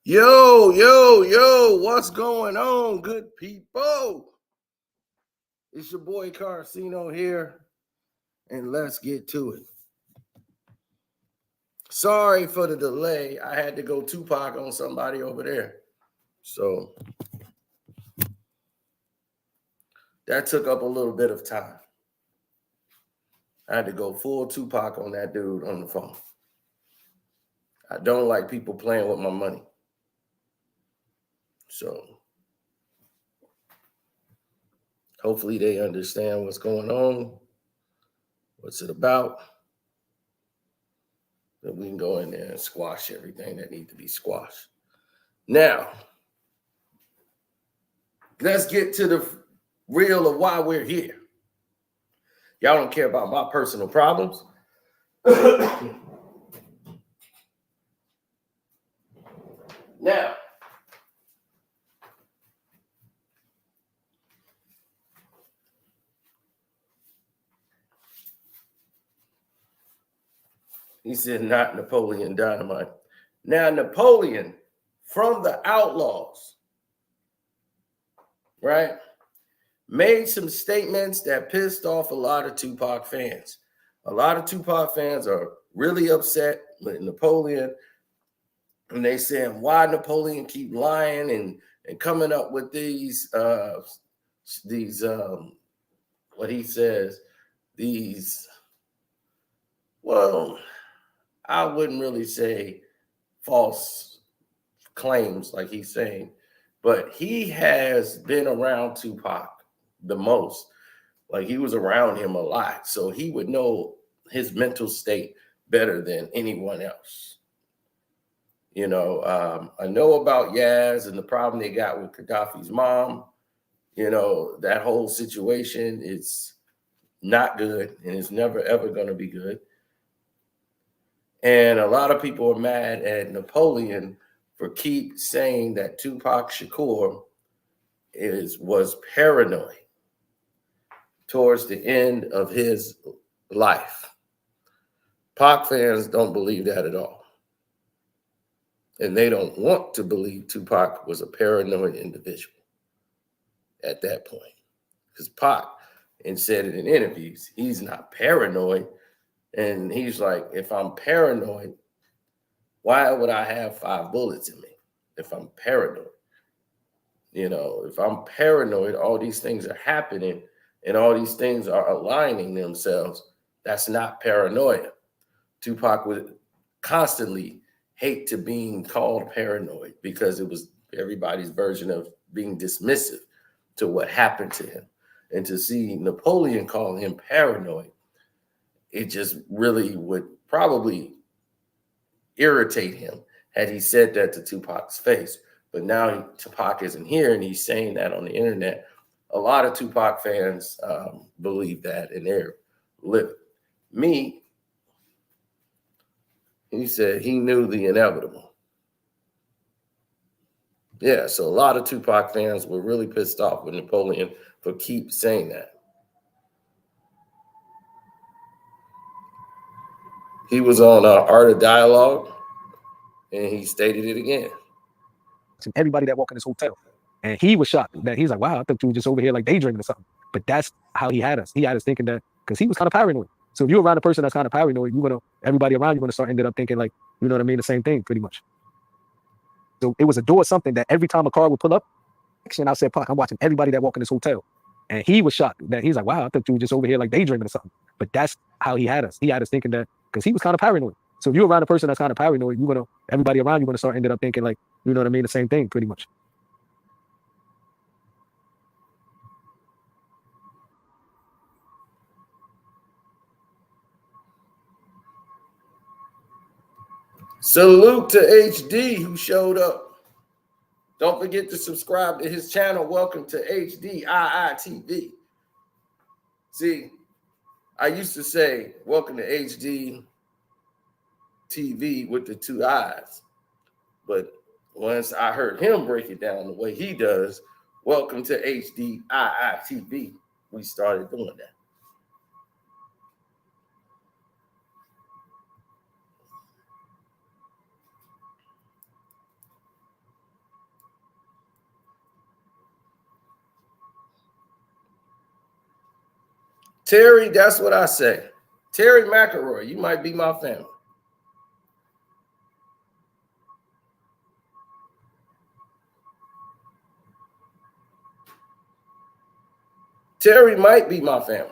Yo, what's going on, good people? It's your boy Carcino here, and let's get to it. Sorry for the delay. I had to go Tupac on somebody over there. So that took up a little bit of time. I had to go full Tupac on that dude on the phone. I don't like people playing with my money. So hopefully they understand what's going on, what's it about. That we can go in there and squash everything that needs to be squashed. Now, let's get to the real of why we're here. Y'all don't care about my personal problems. Now, he said, not Napoleon Dynamite. Now, Napoleon from the Outlaws, right, made some statements that pissed off a lot of Tupac fans. A lot of Tupac fans are really upset with Napoleon, and they saying, why Napoleon keep lying and coming up with these what he says, these, well, I wouldn't really say false claims like he's saying, but he has been around Tupac the most. Like, he was around him a lot, so he would know his mental state better than anyone else. You know, I know about Yaz and the problem they got with Gaddafi's mom. You know, that whole situation is not good, and it's never, ever going to be good. And a lot of people are mad at Napoleon for keep saying that Tupac Shakur was paranoid towards the end of his life. Pac fans don't believe that at all. And they don't want to believe Tupac was a paranoid individual at that point. Because Pac, and said it in interviews, he's not paranoid. And he's like, if I'm paranoid, why would I have 5 bullets in me if I'm paranoid? You know, if I'm paranoid, all these things are happening and all these things are aligning themselves. That's not paranoia. Tupac would constantly hate to being called paranoid because it was everybody's version of being dismissive to what happened to him. And to see Napoleon call him paranoid, it just really would probably irritate him had he said that to Tupac's face. But now Tupac isn't here and he's saying that on the internet. A lot of Tupac fans believe that, and they're living. Me, he said he knew the inevitable. Yeah, so a lot of Tupac fans were really pissed off with Napoleon for keep saying that. He was on Art of Dialogue, and he stated it again. Everybody that walked in this hotel. And he was shocked that he's like, wow, I thought you were just over here like daydreaming or something. But that's how he had us. He had us thinking that, because he was kind of paranoid. So if you're around a person that's kind of paranoid, everybody around you going to start ended up thinking like, you know what I mean? The same thing pretty much. So it was a door, something that every time a car would pull up, and I said, Pac, I'm watching everybody that walked in this hotel. And he was shocked that he's like, wow, I thought you were just over here like daydreaming or something. But that's how he had us. He had us thinking that, because he was kind of paranoid. So if you're around a person that's kind of paranoid, everybody around you going to start ended up thinking like, you know what I mean? The same thing pretty much. Salute to HD who showed up. Don't forget to subscribe to his channel. Welcome to HDII TV. See, I used to say, welcome to HD TV with the 2 eyes. But once I heard him break it down the way he does, welcome to HDII TV, we started doing that. Terry, that's what I say. Terry McElroy, you might be my family. Terry might be my family.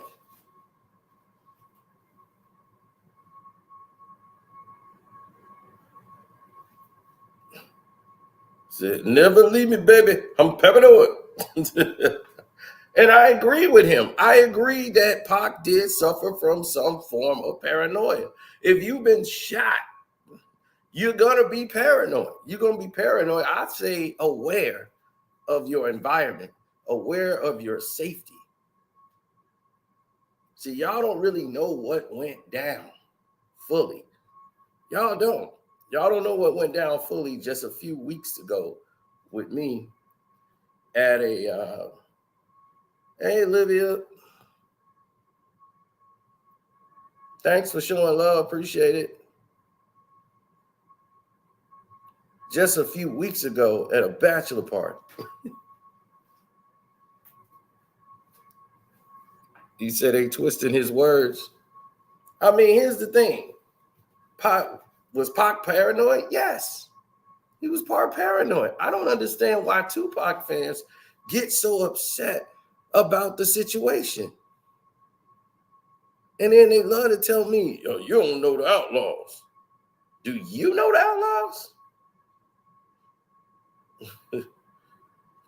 Said, never leave me, baby. I'm paranoid. And I agree with him. I agree that Pac did suffer from some form of paranoia. If you've been shot, you're going to be paranoid. You're going to be paranoid. I say aware of your environment, aware of your safety. See, y'all don't really know what went down fully. Y'all don't. Y'all don't know what went down fully just a few weeks ago with me at a, hey, Olivia, thanks for showing love. Appreciate it. Just a few weeks ago at a bachelor party. He said they twisting his words. I mean, here's the thing. Was Pac paranoid? Yes. He was part paranoid. I don't understand why Tupac fans get so upset about the situation. And then they love to tell me, yo, you don't know the outlaws. Do you know the outlaws?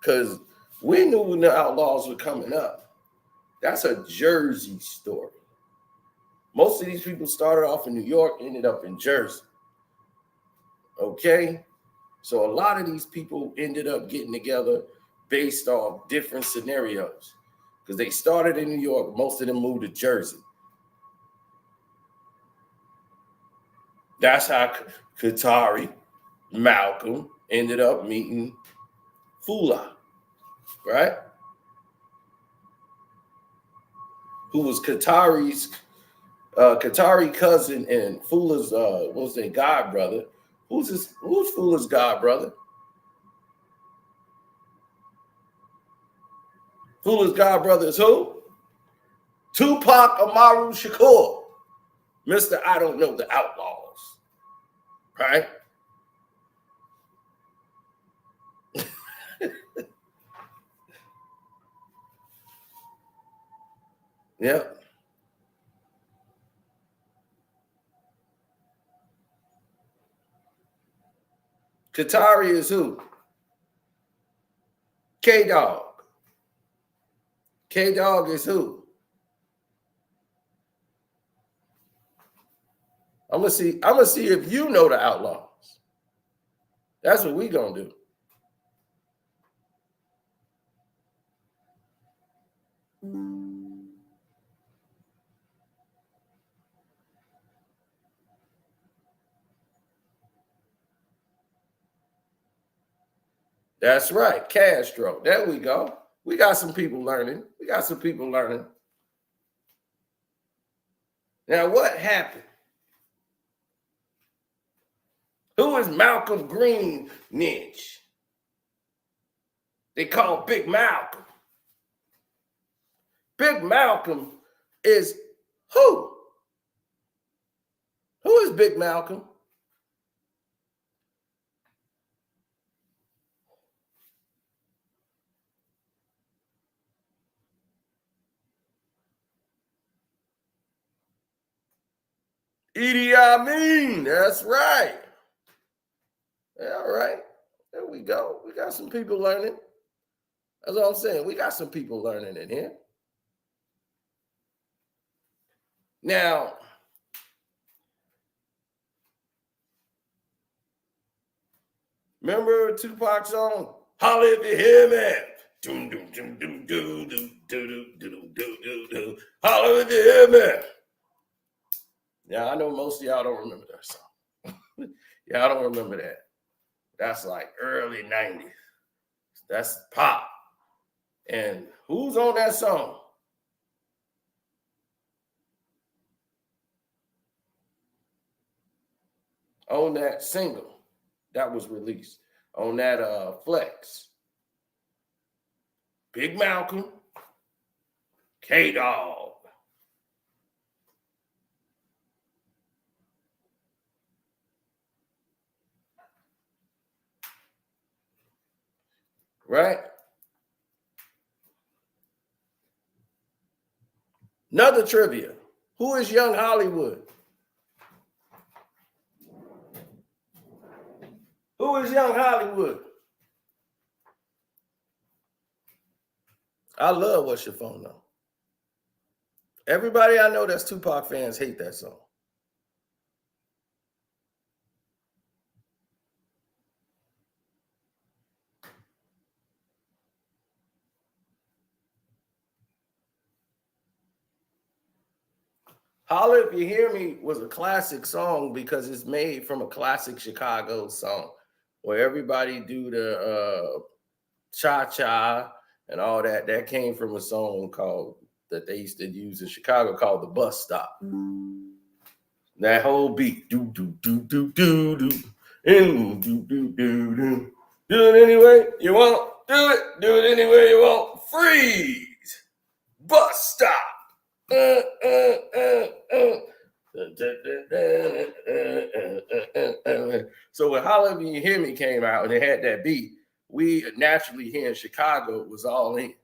Because we knew when the outlaws were coming up. That's a Jersey story. Most of these people started off in New York, ended up in Jersey. Okay? So a lot of these people ended up getting together based on different scenarios. Because they started in New York, most of them moved to Jersey. That's how Qatari Malcolm ended up meeting Fula, right? Who was Qatari cousin and Fula's what was their god brother? Who's Fula's god brother? Fula's god brother is who? Tupac Amaru Shakur. Mr. I don't know the outlaws. Right? Yep. Qatari is who? K-Dog. K-Dog is who? I'm gonna see if you know the outlaws. That's what we gonna do. That's right, Castro. There we go. We got some people learning. Now, what happened? Who is Malcolm Green niche? They call Big Malcolm. Big Malcolm is who? Who is Big Malcolm? Idi Amin. That's right. All right. There we go. We got some people learning. That's what I'm saying. We got some people learning in here. Now, remember Tupac's song? Holla if you hear me. Doom, doom, doom, doom, doom, doom, doom, doom, doom, doom. Holla if you hear me. Yeah, I know most of y'all don't remember that song. Y'all don't remember that. That's like early 90s. That's pop. And who's on that song? On that single that was released. On that Flex. Big Malcolm, K-Dog, right? Another trivia. Who is Young Hollywood? Who is Young Hollywood? I love What's Your Phone Number. Everybody I know that's Tupac fans hate that song. Holla If You Hear Me was a classic song because it's made from a classic Chicago song where everybody do the cha-cha and all that. That came from a song called that they used to use in Chicago called The Bus Stop. That whole beat, do do do do do do, and do do do do. Do it anyway you want. Do it anyway you want. Freeze. Bus stop. uh, uh, uh, uh. So when Holla If You Hear Me came out and it had that beat, we naturally here in Chicago was all in.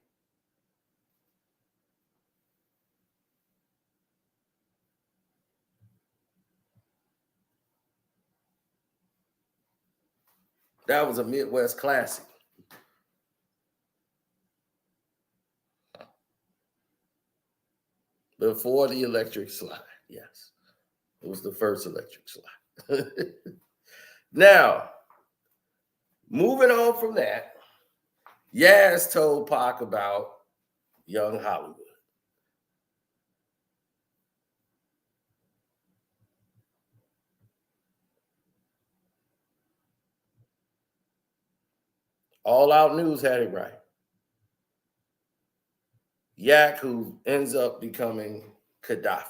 That was a Midwest classic. Before the electric slide, yes. It was the first electric slide. Now, moving on from that, Yaz told Pac about Young Hollywood. All Out News had it right. Yak, who ends up becoming Gaddafi.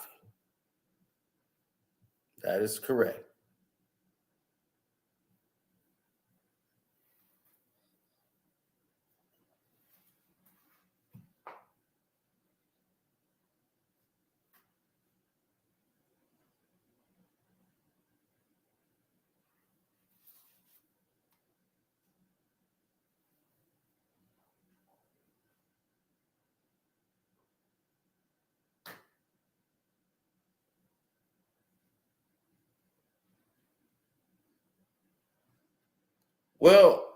That is correct. Well,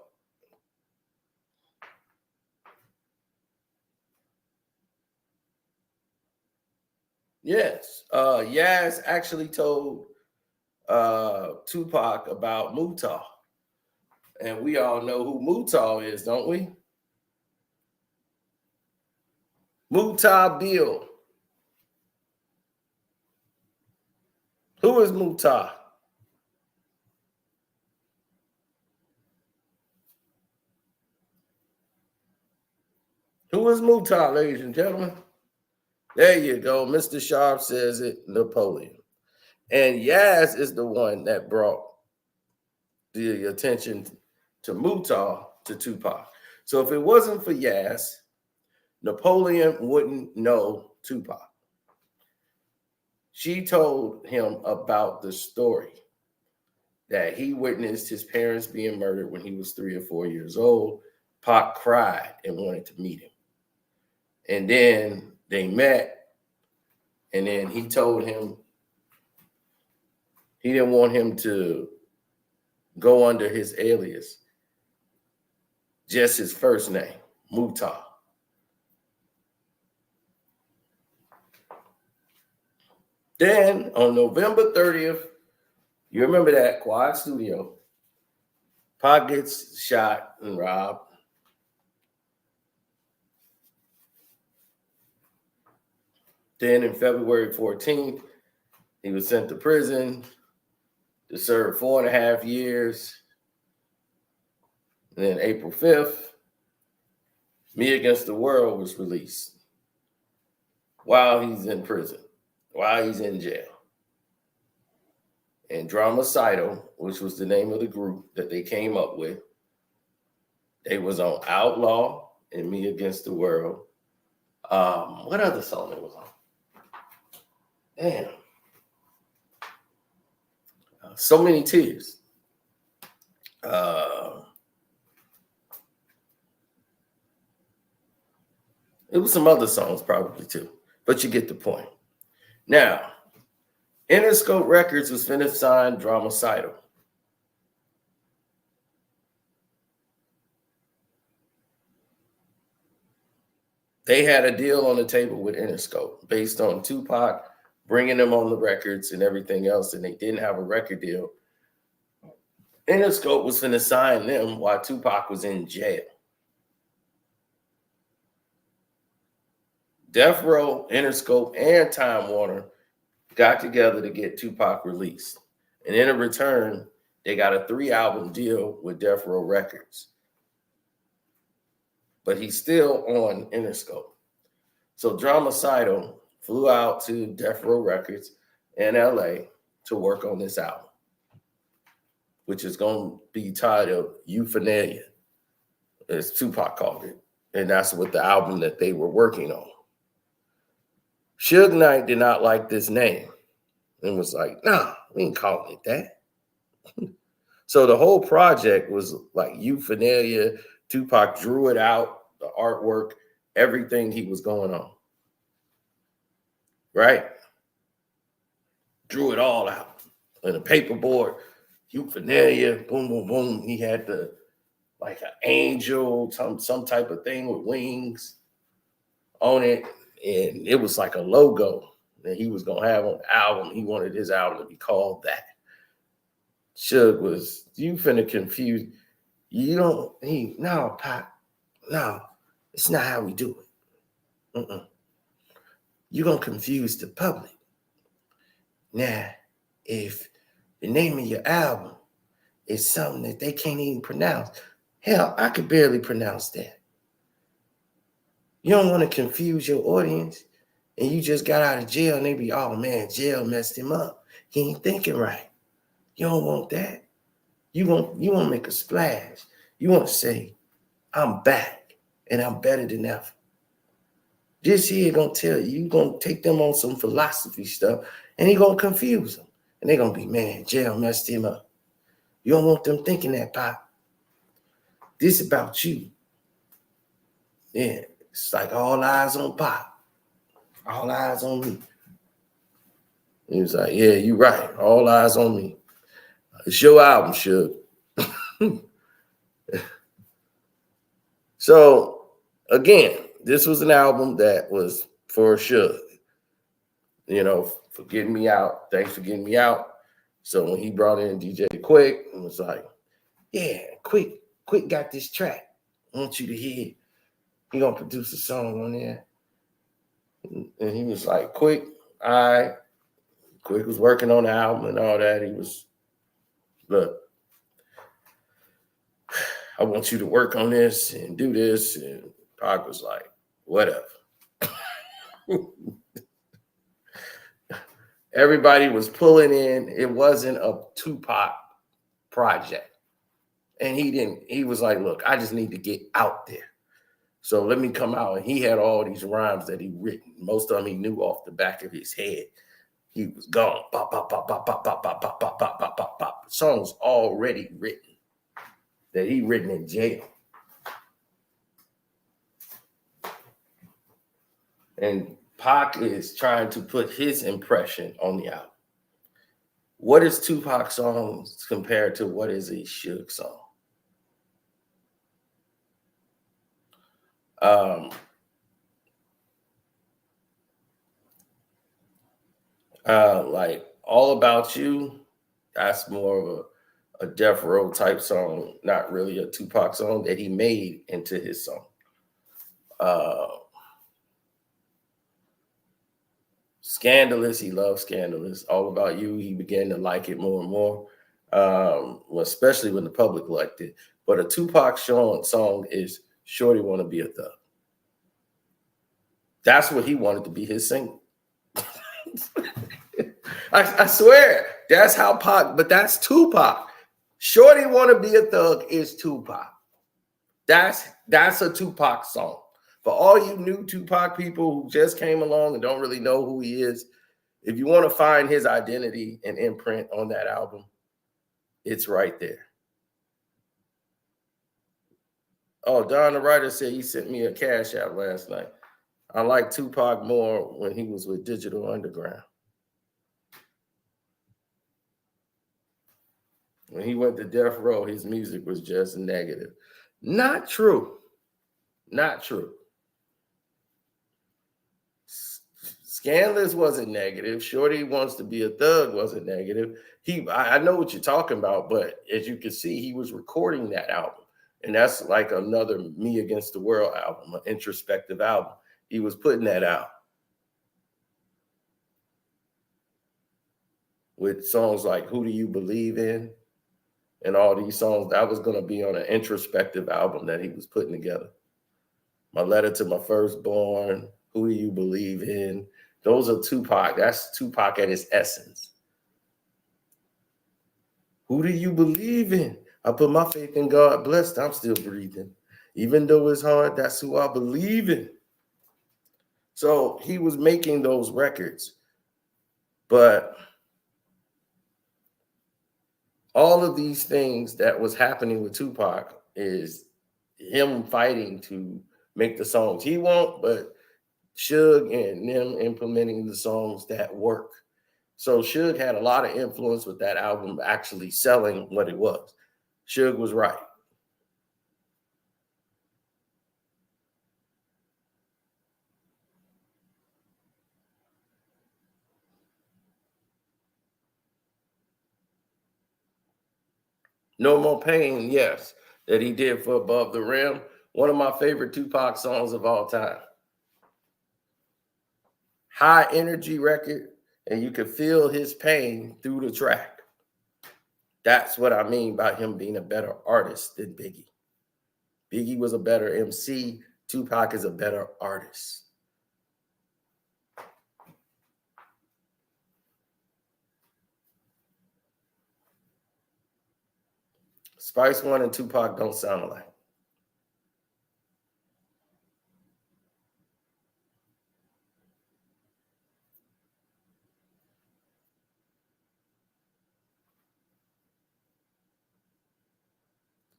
yes. Yaz actually told Tupac about Mutah. And we all know who Mutah is, don't we? Mutah Bill. Who is Mutah? Who is Mutah, ladies and gentlemen? There you go. Mr. Sharp says it, Napoleon. And Yaz is the one that brought the attention to Mutah to Tupac. So if it wasn't for Yaz, Napoleon wouldn't know Tupac. She told him about the story that he witnessed his parents being murdered when he was 3 or 4 years old. Pac cried and wanted to meet him. And then they met, and then he told him he didn't want him to go under his alias, just his first name, Mutah. Then on November 30th, you remember that Quiet Studio, Pac gets shot and robbed. Then in February 14th, he was sent to prison to serve 4.5 years. And then April 5th, Me Against the World was released while he's in prison, while he's in jail. And Dramacidal, which was the name of the group that they came up with, they was on Outlaw and Me Against the World. What other song it was on? Damn. So Many Tears. It was some other songs probably too, but you get the point. Now, Interscope Records was finna sign Dramacidal. They had a deal on the table with Interscope based on Tupac bringing them on the records and everything else, and they didn't have a record deal. Interscope was finna sign them while Tupac was in jail. Death Row, Interscope, and Time Warner got together to get Tupac released. And in return, they got a 3-album deal with Death Row Records. But he's still on Interscope. So Dramacidal flew out to Death Row Records in LA to work on this album, which is going to be titled Euphanalia, as Tupac called it. And that's what the album that they were working on. Suge Knight did not like this name and was like, nah, we ain't calling it that. So the whole project was like Euphanalia. Tupac drew it out, the artwork, everything he was going on. Right? Drew it all out in a paperboard, Euphanalia, boom, boom, boom. He had like an angel, some type of thing with wings on it. And it was like a logo that he was going to have on the album. He wanted his album to be called that. Suge was, you finna confuse. You don't, no, Pop, no, it's not how we do it. You're going to confuse the public. Now, if the name of your album is something that they can't even pronounce, hell, I could barely pronounce that. You don't want to confuse your audience, and you just got out of jail, and they be, oh man, jail messed him up. He ain't thinking right. You don't want that. You want to make a splash. You want to say, I'm back, and I'm better than ever. This here gonna tell you gonna take them on some philosophy stuff, and he gonna confuse them. And they're gonna be, man, jail messed him up. You don't want them thinking that, Pop. This about you. Yeah, it's like all eyes on Pop. All eyes on me. He was like, yeah, you're right. All eyes on me. It's your album, Suge. So, again, this was an album that was for Suge. You know, for getting me out. Thanks for getting me out. So when he brought in DJ Quick, it was like, yeah, Quick got this track. I want you to hear it. He gonna produce a song on there. And he was like, Quick was working on the album and all that. He was, look, I want you to work on this and do this. And Pac was like, whatever. Everybody was pulling in. It wasn't a Tupac project. And he was like, look, I just need to get out there. So let me come out. And he had all these rhymes that he written. Most of them he knew off the back of his head. He was gone. Pop, pop, pop, pop, pop, pop, pop, pop, pop, pop, pop, pop, pop. Songs already written that he written in jail. And Pac is trying to put his impression on the album. What is Tupac's songs compared to what is a Suge song? Like All About You, that's more of a Death Row type song, not really a Tupac song that he made into his song. Scandalous, he loved Scandalous. All About You, he began to like it more and more, especially when the public liked it. But a Tupac song is Shorty Wanna Be a Thug. That's what he wanted to be his single. I swear, that's how Pac, but that's Tupac. Shorty Wanna Be a Thug is Tupac. That's a Tupac song. For all you new Tupac people who just came along and don't really know who he is, if you want to find his identity and imprint on that album, it's right there. Oh, Don the writer said he sent me a cash app last night. I like Tupac more when he was with Digital Underground. When he went to Death Row, his music was just negative. Not true. Not true. Scandalous wasn't negative. Shorty Wants to Be a Thug wasn't negative. I know what you're talking about, but as you can see, he was recording that album. And that's like another Me Against the World album, an introspective album. He was putting that out with songs like Who Do You Believe In? And all these songs. That was going to be on an introspective album that he was putting together. My Letter to My Firstborn, Who Do You Believe In? Those are Tupac. That's Tupac at his essence. Who do you believe in? I put my faith in God. Blessed, I'm still breathing. Even though it's hard, that's who I believe in. So he was making those records. But all of these things that was happening with Tupac is him fighting to make the songs he want, but Suge and them implementing the songs that work. So Suge had a lot of influence with that album actually selling what it was. Suge was right. No More Pain, yes, that he did for Above the Rim. One of my favorite Tupac songs of all time. High energy record, and you can feel his pain through the track. That's what I mean by him being a better artist than Biggie. Biggie was a better MC. Tupac is a better artist. Spice One and Tupac don't sound alike.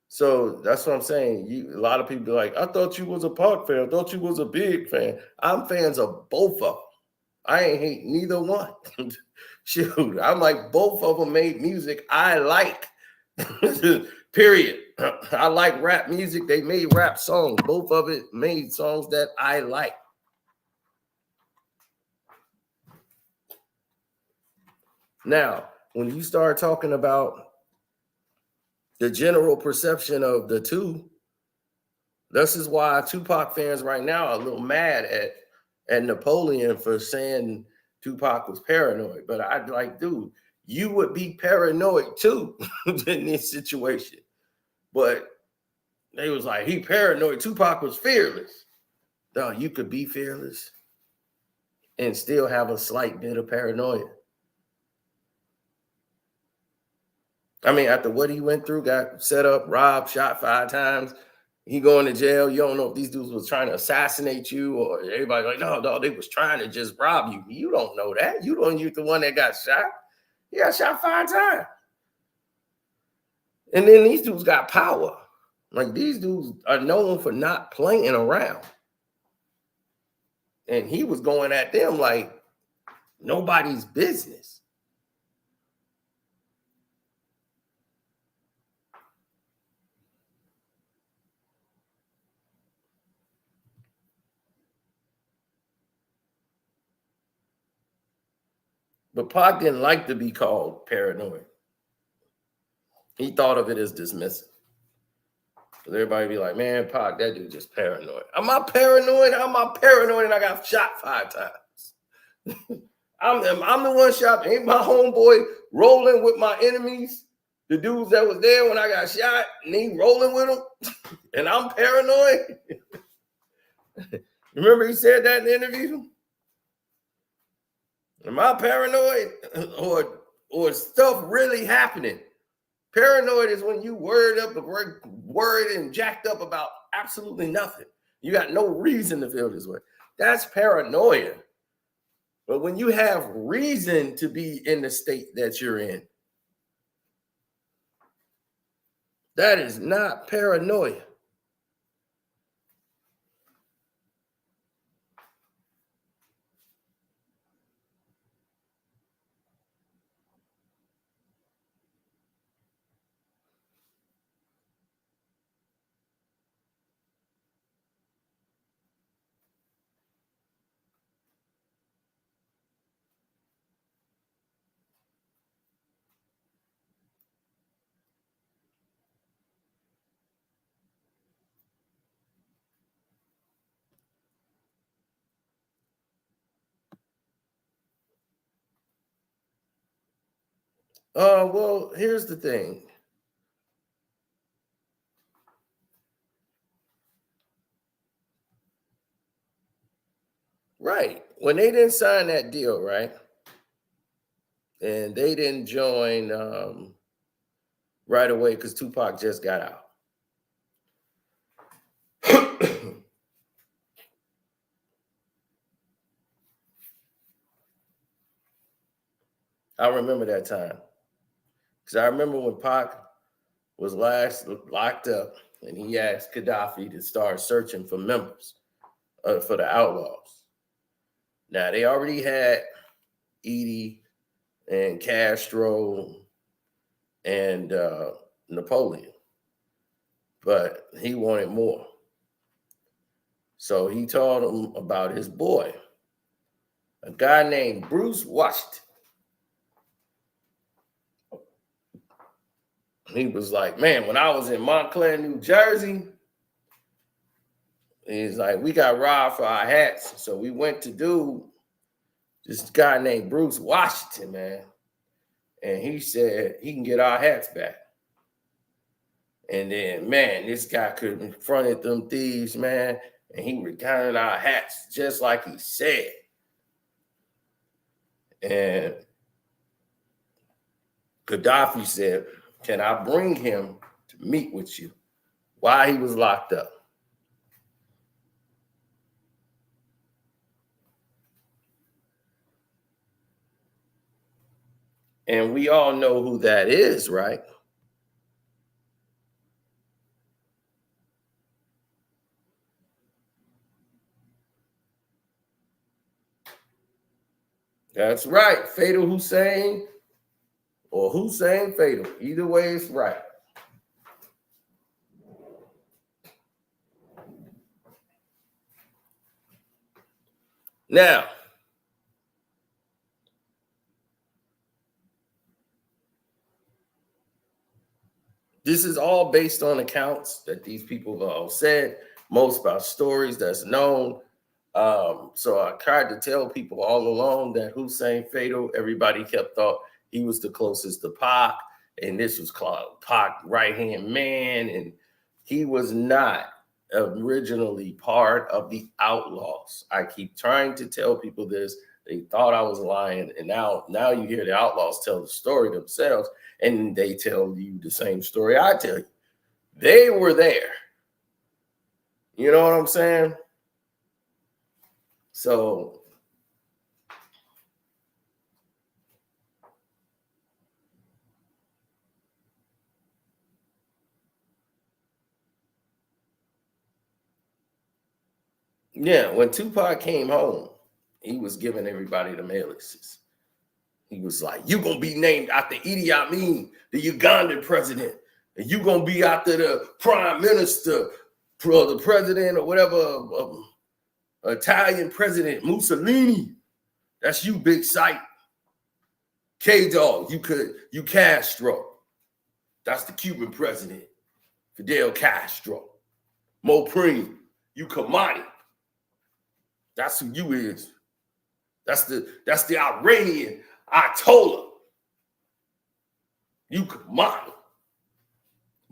So that's what I'm saying. A lot of people be like, I thought you was a Pac fan. I thought you was a Big fan. I'm fans of both of them. I ain't hate neither one. Shoot, I'm like, both of them made music I like. Period. I like rap music. They made rap songs. Both of it made songs that I like. Now, when you start talking about the general perception of the two, this is why Tupac fans right now are a little mad at Napoleon for saying Tupac was paranoid. But I'd like, dude, you would be paranoid too in this situation. But they was like, he paranoid. Tupac was fearless. No, you could be fearless and still have a slight bit of paranoia. I mean, after what he went through, got set up, robbed, shot 5 times, he going to jail. You don't know if these dudes was trying to assassinate you or everybody like, no, they was trying to just rob you. You don't know that. You're the one that got shot. He got shot 5 times. And then these dudes got power. Like these dudes are known for not playing around. And he was going at them like nobody's business. But Pac didn't like to be called paranoid. He thought of it as dismissive. Everybody be like, man, Pac, that dude just paranoid. Am I paranoid? Am I paranoid? And I got shot 5 times. I'm the one shot. Ain't my homeboy rolling with my enemies? The dudes that was there when I got shot, and he rolling with them, and I'm paranoid. Remember he said that in the interview? Am I paranoid? Or stuff really happening? Paranoid is when you worried and jacked up about absolutely nothing. You got no reason to feel this way. That's paranoia. But when you have reason to be in the state that you're in, that is not paranoia. Well, here's the thing. Right. When they didn't sign that deal, right? And they didn't join right away because Tupac just got out. I remember that time. Because I remember when Pac was last locked up and he asked Gaddafi to start searching for members for the Outlaws. Now, they already had Edie and Castro and Napoleon, but he wanted more. So he told him about his boy, a guy named Bruce Washington. He was like, man, when I was in Montclair, New Jersey, he's like, we got robbed for our hats. So we went to do this guy named Bruce Washington, man. And he said he can get our hats back. And then, man, this guy could have confronted them thieves, man, and he returned our hats just like he said. And Gaddafi said, can I bring him to meet with you while he was locked up? And we all know who that is, right? That's right. Fatal Hussein or Hussein Fatal. Either way, it's right. Now, this is all based on accounts that these people have all said, most about stories that's known. So I tried to tell people all along that Hussein Fatal, everybody kept thought he was the closest to Pac, and this was Pac right-hand man, and he was not originally part of the Outlaws. I keep trying to tell people this. They thought I was lying, and now you hear the Outlaws tell the story themselves, and they tell you the same story I tell you. They were there. You know what I'm saying? So yeah, when Tupac came home, he was giving everybody the aliases. He was like, "You gonna be named after Idi Amin, the Ugandan president, and you gonna be after the prime minister, the president or whatever, Italian president Mussolini. That's you, Big Sight. K-Dog, you Castro. That's the Cuban president, Fidel Castro. Mopreme, you Kamani. That's who you is. That's the Iranian Ayatollah. You Kamani.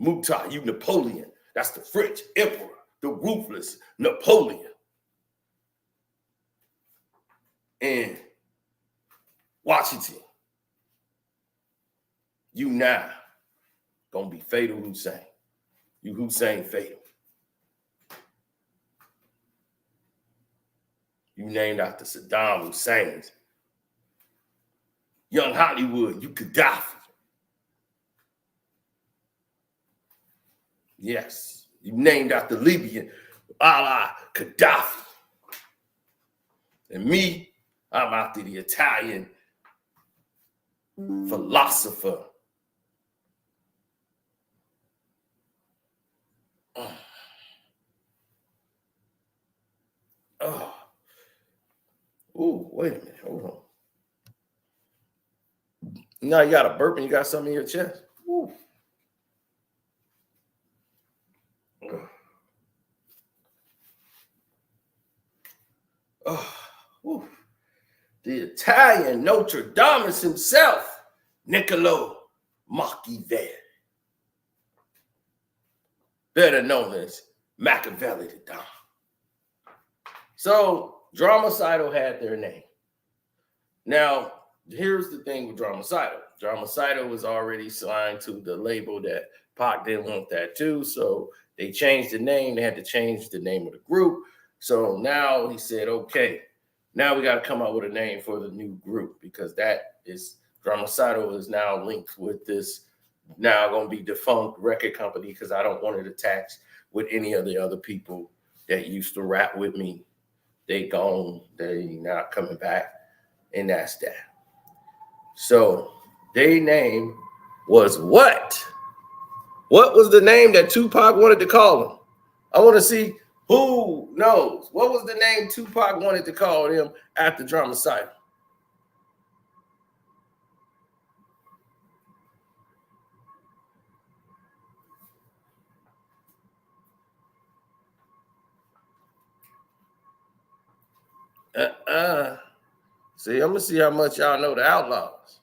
Mukhtar, you Napoleon. That's the French emperor, the ruthless Napoleon. And Washington, you now gonna be Fatal Hussein. You Hussein Fatal. You named after Saddam Hussein's. Young Hollywood, you Gaddafi. Yes, you named after Libyan, Allah Gaddafi. And me, I'm after the Italian philosopher. Oh. Ooh, wait a minute. Hold on. Now you got a burp and you got something in your chest. Ooh. Oh, ooh. The Italian Notre Dame himself. Niccolo Machiavelli, better known as Machiavelli the Don. So Dramacidal had their name. Now, here's the thing with Dramacidal. Dramacidal was already signed to the label that Pac didn't want that too. So they changed the name. They had to change the name of the group. So now he said, okay, now we got to come up with a name for the new group, because that is Dramacidal is now linked with this now going to be defunct record company, because I don't want it attached with any of the other people that used to rap with me. They gone, they not coming back, and that's that. So their name was what? What was the name that Tupac wanted to call him? I want to see who knows. What was the name Tupac wanted to call him after Dramacidal? See, I'm gonna see how much y'all know the Outlaws.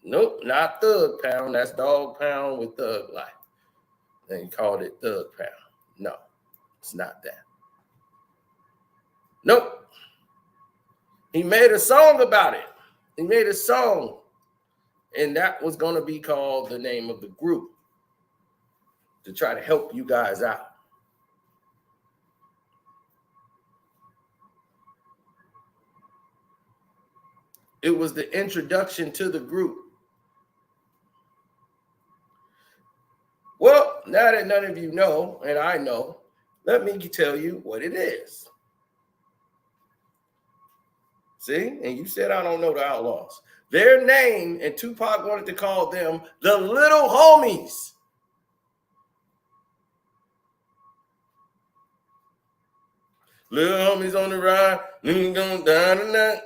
Nope, not Thug Pound. That's Dog Pound with Thug Life. They called it Thug Pound. No, it's not that. Nope. He made a song about it. He made a song, and that was going to be called the name of the group to try to help you guys out. It was the introduction to the group. Well, now that none of you know, and I know, let me tell you what it is. See? And you said I don't know the Outlaws. Their name, and Tupac wanted to call them the Little Homies. Little homies on the ride, niggas going down tonight.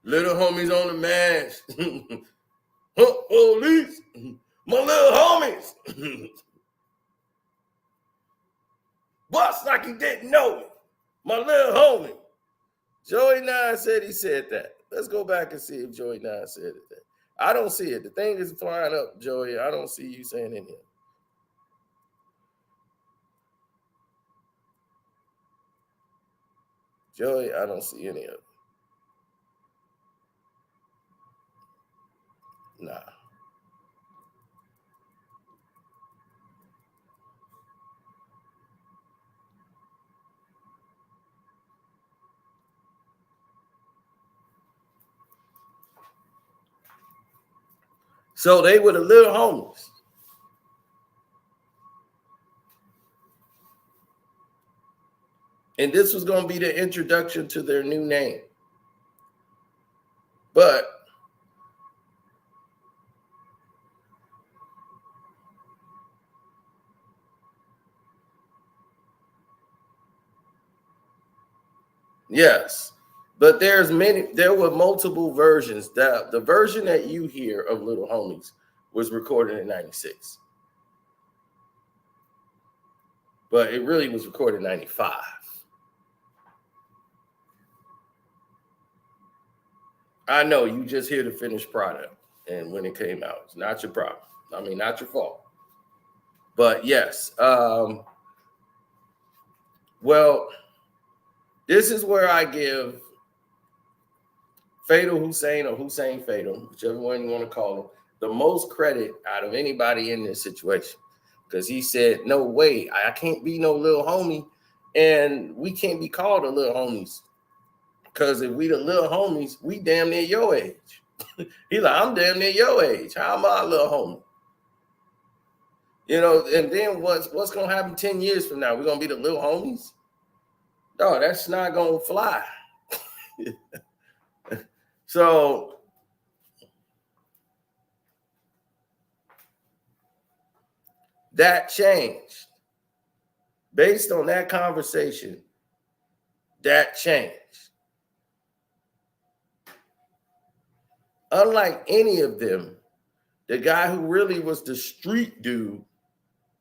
Little homies on the mash. Police, my little homies. Bust like he didn't know me. My little homie. Joey Nine said he said that. Let's go back and see if Joey Nine said it. I don't see it. The thing is flying up, Joey. I don't see you saying it here. Joey, I don't see any of it. Nah. So they were the little homies. And this was going to be the introduction to their new name. But yes, but there were multiple versions. The version that you hear of Little Homies was recorded in 96. But it really was recorded in 95. I know you just hear the finished product and when it came out. It's not your problem. I mean, not your fault. But yes, well, this is where I give Fatal Hussein or Hussein Fatal, whichever one you want to call him, the most credit out of anybody in this situation. Because he said, no way, I can't be no little homie, and we can't be called the little homies. Because if we the little homies, we damn near your age. He's like, I'm damn near your age. How am I a little homie? You know, and then what's gonna happen 10 years from now? We're gonna be the little homies? No, that's not gonna fly. So that changed. Based on that conversation, that changed. Unlike any of them, the guy who really was the street dude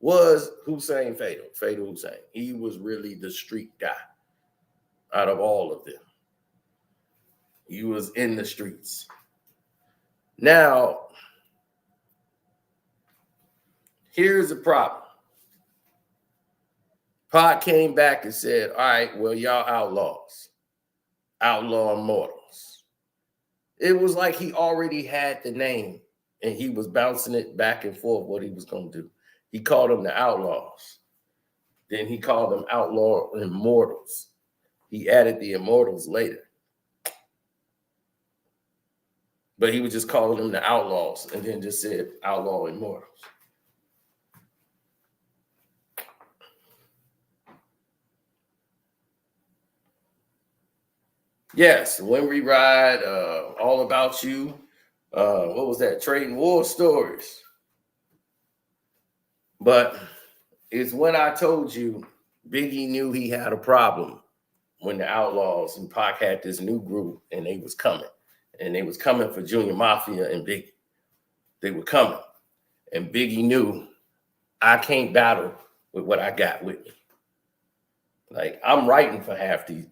was Hussein Fatal Hussein. He was really the street guy out of all of them. He was in the streets. Now, here's the problem. Pac came back and said, all right, well, y'all outlaws, outlaw immortals. It was like he already had the name and he was bouncing it back and forth what he was going to do. He called them the outlaws. Then he called them outlaw immortals. He added the immortals later. But he was just calling them the outlaws and then just said outlaw immortals. Yes, When We Ride, All About You. What was that? Trading War Stories. But it's when I told you Biggie knew he had a problem when the Outlaws and Pac had this new group and they was coming. And they was coming for Junior Mafia and Biggie. They were coming. And Biggie knew I can't battle with what I got with me. Like, I'm writing for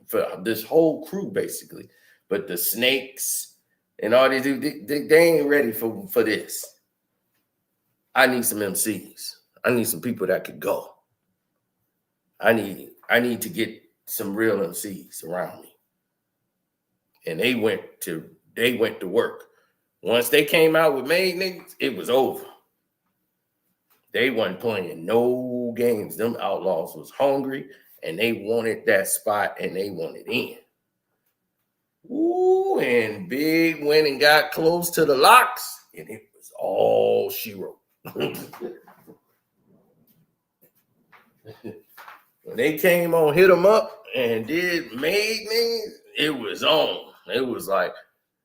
for this whole crew, basically. But the Snakes and all these, they ain't ready for this. I need some MCs. I need some people that could go. I need to get some real MCs around me. And they went to work. Once they came out with Made Niggas, it was over. They wasn't playing no games. Them Outlaws was hungry and they wanted that spot and they wanted in. Ooh, and Big went and got close to the locks and it was all she wrote. When they came on, hit them up and did Made Niggas, it was on. It was like,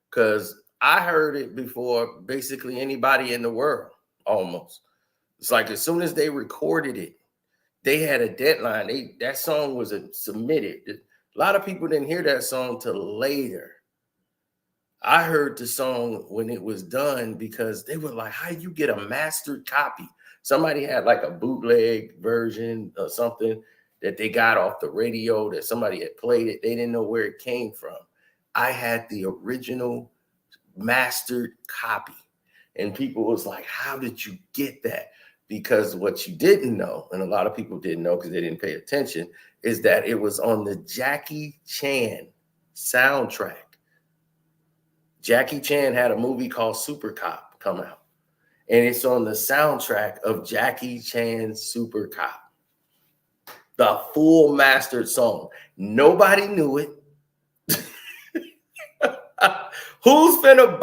because I heard it before basically anybody in the world, almost. It's like as soon as they recorded it, they had a deadline. That song was submitted. A lot of people didn't hear that song till later. I heard the song when it was done because they were like, how you get a mastered copy? Somebody had like a bootleg version or something that they got off the radio that somebody had played it. They didn't know where it came from. I had the original mastered copy. And people was like, how did you get that? Because what you didn't know, and a lot of people didn't know because they didn't pay attention, is that it was on the Jackie Chan soundtrack. Jackie Chan had a movie called Super Cop come out. And it's on the soundtrack of Jackie Chan's Super Cop. The full mastered song. Nobody knew it. Who's finna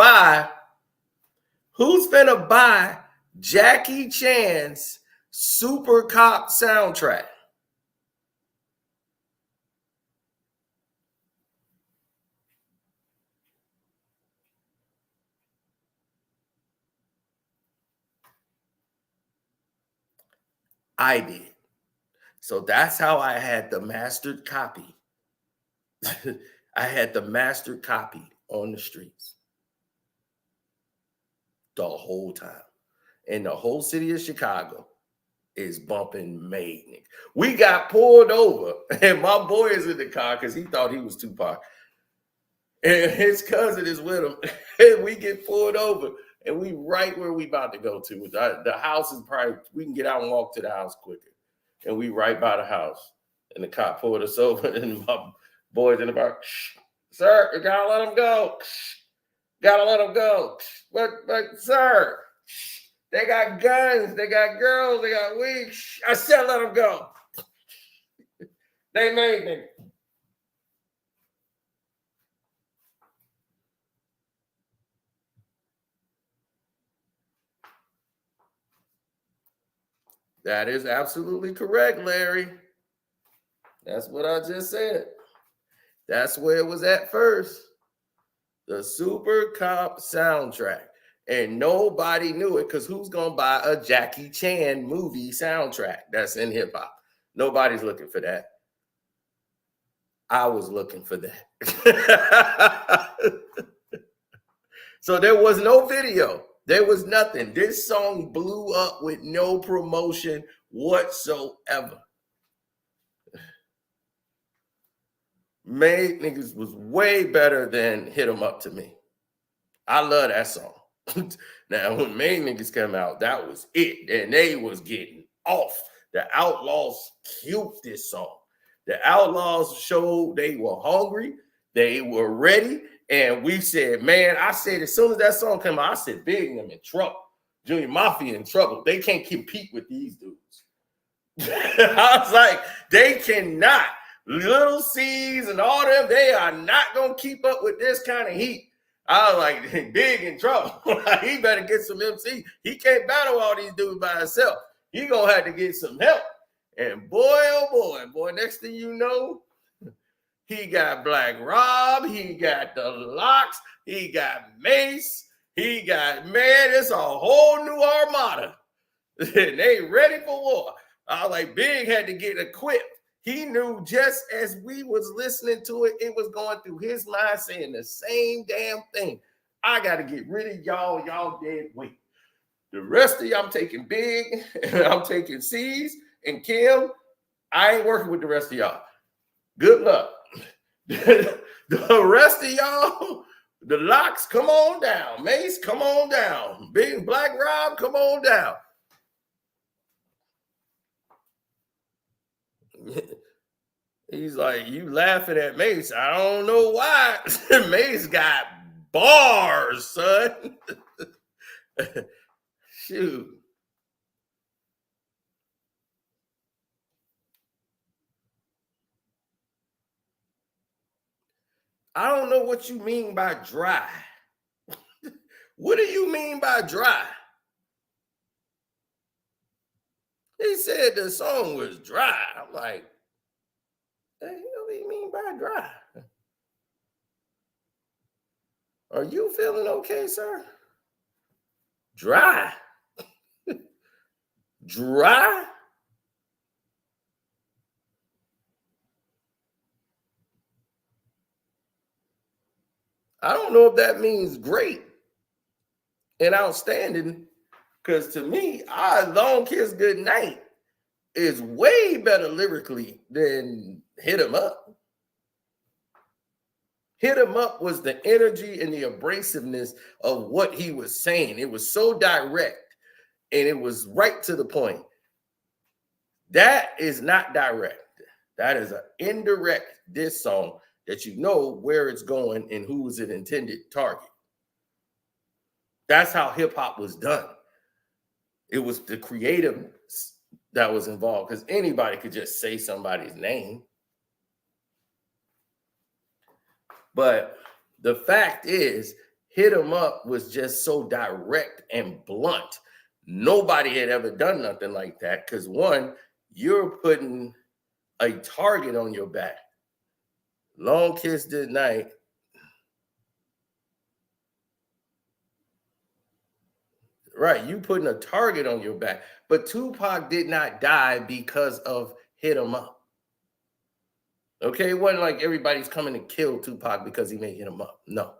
buy Jackie Chan's Super Cop soundtrack? I did. So that's how I had the mastered copy. I had the mastered copy on the streets the whole time. And the whole city of Chicago is bumping Made Niggas. We got pulled over, and my boy is in the car because he thought he was Tupac. And his cousin is with him. And we get pulled over, and we right where we about to go to. The house is probably, we can get out and walk to the house quicker. And we right by the house. And the cop pulled us over, and my boys in the bar, sir, you gotta let him go. Gotta let him go. But sir, they got guns, they got girls, they got weed. I said let them go. They made me. That is absolutely correct, Larry. That's what I just said. That's where it was at first. The Super Cop soundtrack. And nobody knew it because who's going to buy a Jackie Chan movie soundtrack that's in hip hop? Nobody's looking for that. I was looking for that. So there was no video. There was nothing. This song blew up with no promotion whatsoever. Made Niggas was way better than Hit 'Em Up to me. I love that song. Now, when Made Niggas came out, that was it. And they was getting off. The Outlaws killed this song. The Outlaws showed they were hungry. They were ready. And we said, man, I said, as soon as that song came out, I said, Big them in trouble. Junior Mafia in trouble. They can't compete with these dudes. I was like, they cannot. Little C's and all them, they are not going to keep up with this kind of heat. I was like, Big in trouble. He better get some MC. He can't battle all these dudes by himself. He going to have to get some help. And boy, oh boy, next thing you know, he got Black Rob, he got the Locks, he got Mace, he got, man, it's a whole new armada. And they ready for war. I was like, Big had to get equipped. He knew just as we was listening to it, it was going through his mind saying the same damn thing. I got to get rid of y'all. Y'all dead weight. The rest of y'all, I'm taking Big, and I'm taking C's and Kim. I ain't working with the rest of y'all. Good luck. The rest of y'all, the Locks, come on down. Mace, come on down. Big Black Rob, come on down. He's like, you laughing at Mace. I don't know why. Mace got bars, son. Shoot. I don't know what you mean by dry. What do you mean by dry? He said the song was dry. I'm like, what the hell do you mean by dry? Are you feeling okay, sir? Dry. Dry? I don't know if that means great and outstanding, because to me, Long Kiss Goodnight is way better lyrically than Hit 'Em Up. Hit 'Em Up was the energy and the abrasiveness of what he was saying. It was so direct and it was right to the point. That is not direct. That is an indirect diss song that you know where it's going and who is it intended target. That's how hip hop was done. It was the creative that was involved, because anybody could just say somebody's name. But the fact is, Hit 'Em Up was just so direct and blunt. Nobody had ever done nothing like that, because one, you're putting a target on your back. Long Kiss Goodnight. Right, you putting a target on your back. But Tupac did not die because of Hit 'Em Up. Okay, it wasn't like everybody's coming to kill Tupac because he made Hit 'Em Up. No.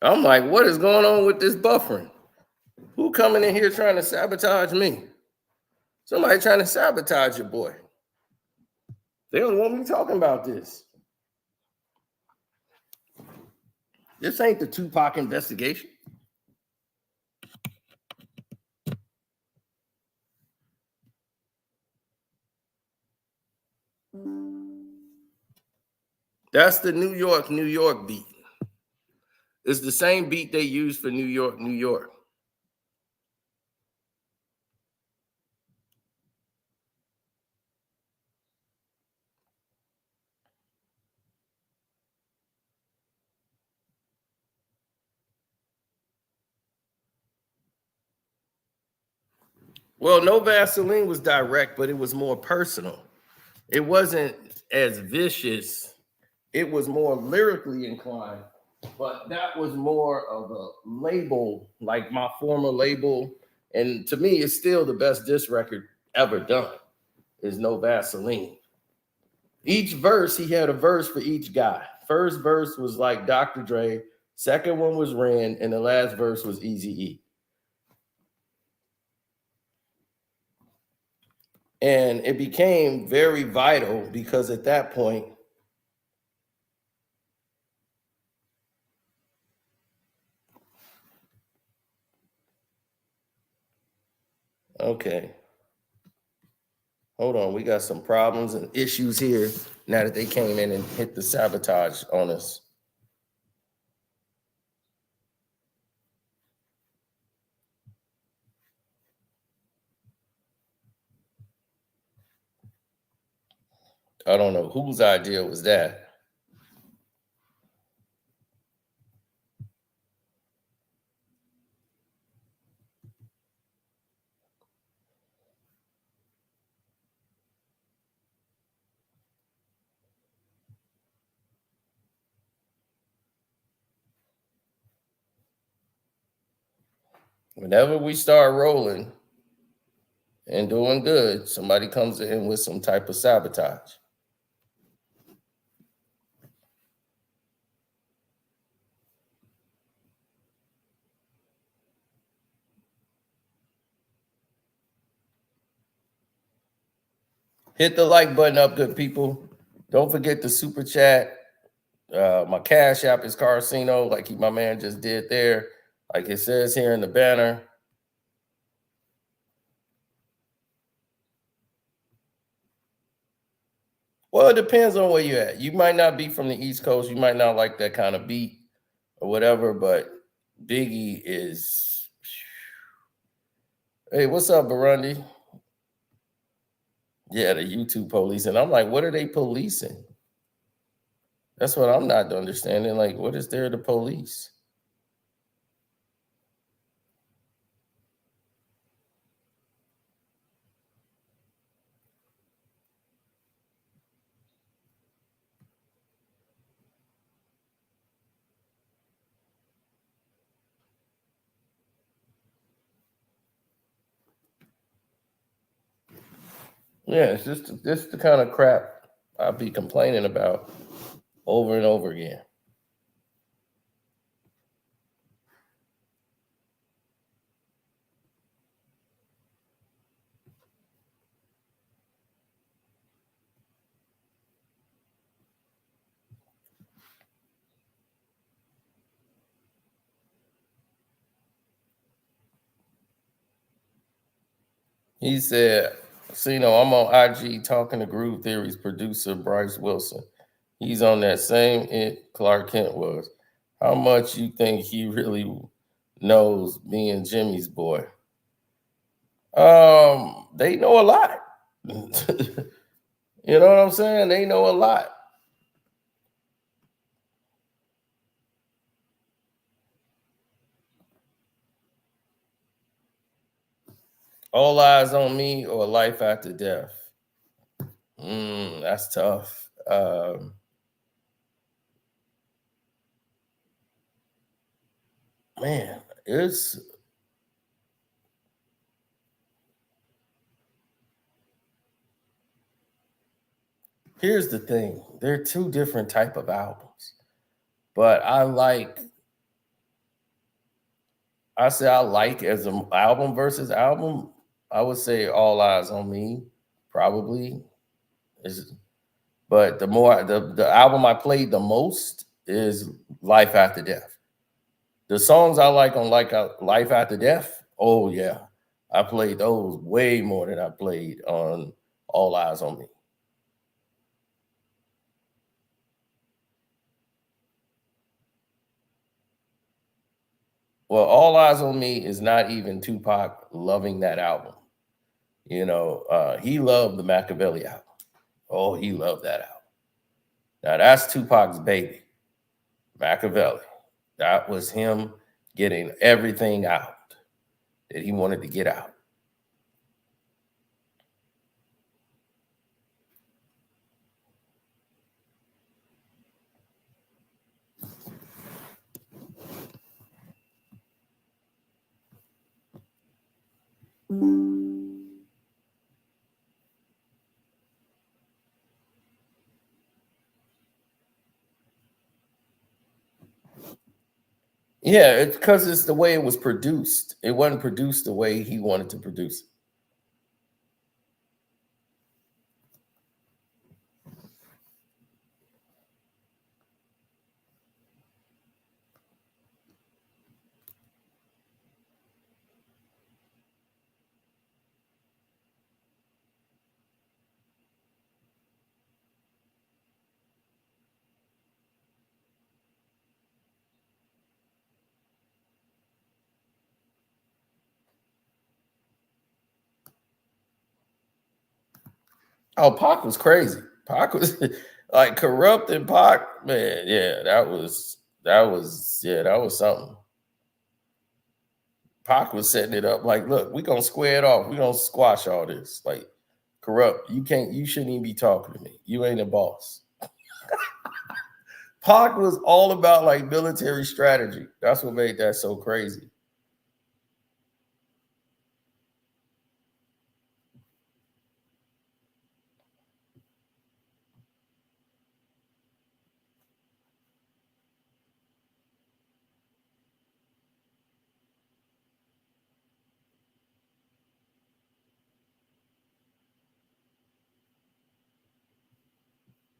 I'm like, what is going on with this buffering? Who coming in here trying to sabotage me? Somebody trying to sabotage your boy. They don't want me talking about this. This ain't the Tupac investigation. That's the New York, New York beat. It's the same beat they use for New York, New York. Well, No Vaseline was direct, but it was more personal. It wasn't as vicious. It was more lyrically inclined, but that was more of a label, like my former label. And to me, it's still the best diss record ever done. Is No Vaseline. Each verse, he had a verse for each guy. First verse was like Dr. Dre. Second one was Ren, and the last verse was Easy E. And it became very vital because at that point, okay, hold on, we got some problems and issues here now that they came in and hit the sabotage on us. I don't know whose idea was that. Whenever we start rolling and doing good, somebody comes in with some type of sabotage. Hit the like button up, good people. Don't forget the super chat. My cash app is Carcino, like my man just did there. Like it says here in the banner. Well, it depends on where you're at. You might not be from the East Coast. You might not like that kind of beat or whatever, but Biggie is. Hey, what's up, Burundi? Yeah, the YouTube police. And I'm like, what are they policing? That's what I'm not understanding. Like, what is there to police? Yeah, it's just the kind of crap I'll be complaining about over and over again. He said, I'm on IG talking to Groove Theory's producer, Bryce Wilson. He's on that same it Clark Kent was. How much you think he really knows being Jimmy's boy? They know a lot. You know what I'm saying? They know a lot. All eyes on me or life after death. That's tough. Man, it's here's the thing. They're two different type of albums. But I like as an album versus album, I would say All Eyes on Me, probably. Is but the album I played the most is Life After Death. The songs I like on Life After Death, oh yeah. I played those way more than I played on All Eyes on Me. Well, All Eyes on Me is not even Tupac loving that album. He loved the Machiavelli album. Oh, he loved that album. Now that's Tupac's baby, Machiavelli. That was him getting everything out that he wanted to get out. Yeah, it's because it's the way it was produced. It wasn't produced the way he wanted to produce it. Oh, Pac was crazy. Pac was like corrupted Pac, man. Yeah, that was something. Pac was setting it up like, look, we gonna square it off. We gonna squash all this. Like corrupt. You shouldn't even be talking to me. You ain't a boss. Pac was all about like military strategy. That's what made that so crazy.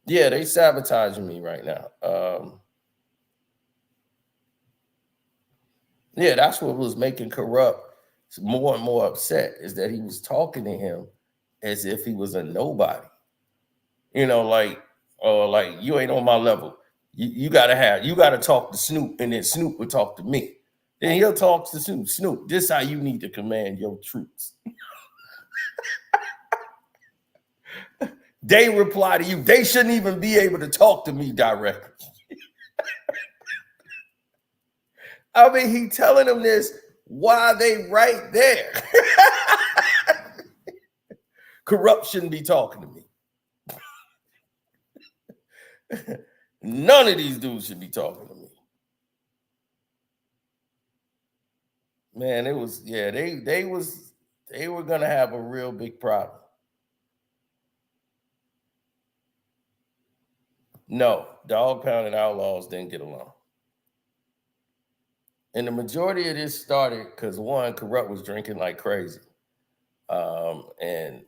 Yeah, they sabotaging me right now. Yeah, that's what was making Corrupt more and more upset is that he was talking to him as if he was a nobody. Like, oh, like you ain't on my level. You gotta talk to Snoop, and then Snoop would talk to me. Then he'll talk to Snoop. Snoop, this how you need to command your troops. They reply to you. They shouldn't even be able to talk to me directly. I mean, he telling them this while they right there. Corrupt shouldn't be talking to me. None of these dudes should be talking to me. Man, it was they were gonna have a real big problem. No, Dog Pound and Outlaws didn't get along. And the majority of this started because one, Corrupt was drinking like crazy. And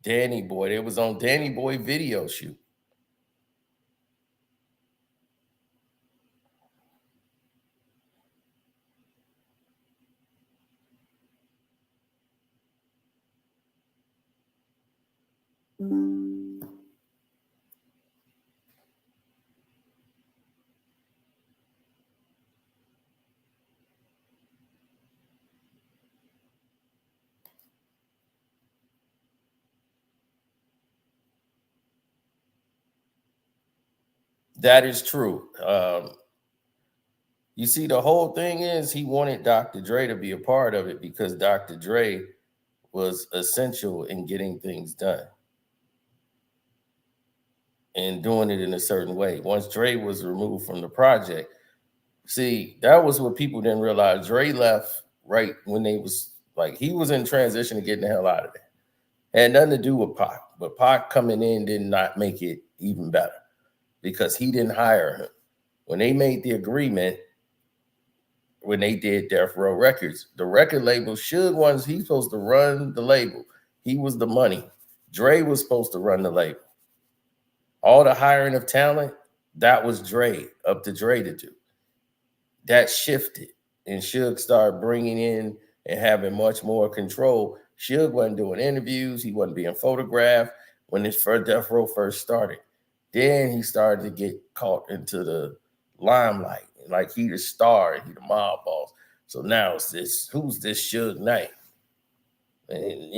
Danny Boy, it was on Danny Boy video shoot. That is true. You see, the whole thing is he wanted Dr. Dre to be a part of it because Dr. Dre was essential in getting things done and doing it in a certain way. Once Dre was removed from the project, see, that was what people didn't realize. Dre left right when they was like he was in transition to getting the hell out of there. Had nothing to do with Pac, but Pac coming in did not make it even better because he didn't hire him. When they made the agreement, when they did Death Row Records, the record label Suge was he's supposed to run the label. He was the money. Dre was supposed to run the label. All the hiring of talent, that was Dre, up to Dre to do. That shifted, and Suge started bringing in and having much more control. Suge wasn't doing interviews. He wasn't being photographed when his first Death Row first started. Then he started to get caught into the limelight. Like he the star, he the mob boss. So now it's this, who's this Suge Knight? And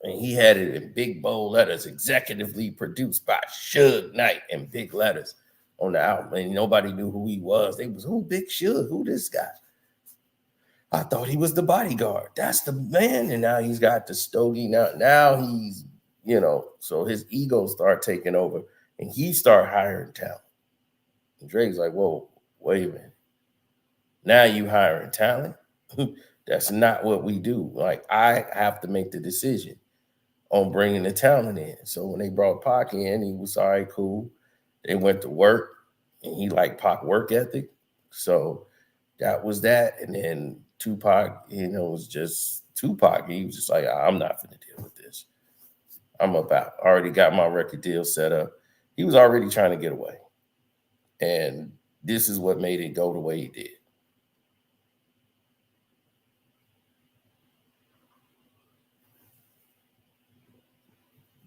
and he had it in big bold letters, executively produced by Suge Knight in big letters on the album. And nobody knew who he was. They was, who Big Suge? Who this guy? I thought he was the bodyguard. That's the man. And now he's got the stogie. Now he's, so his ego start taking over and he start hiring talent. And Drake's like, whoa, wait a minute. Now you hiring talent? That's not what we do. Like, I have to make the decision on bringing the talent in. So when they brought Pac in, he was all right, cool. They went to work, and he liked Pac work ethic. So that was that. And then Tupac, was just Tupac. He was just like, I'm not going to deal with this. I'm about, already got my record deal set up. He was already trying to get away. And this is what made it go the way he did.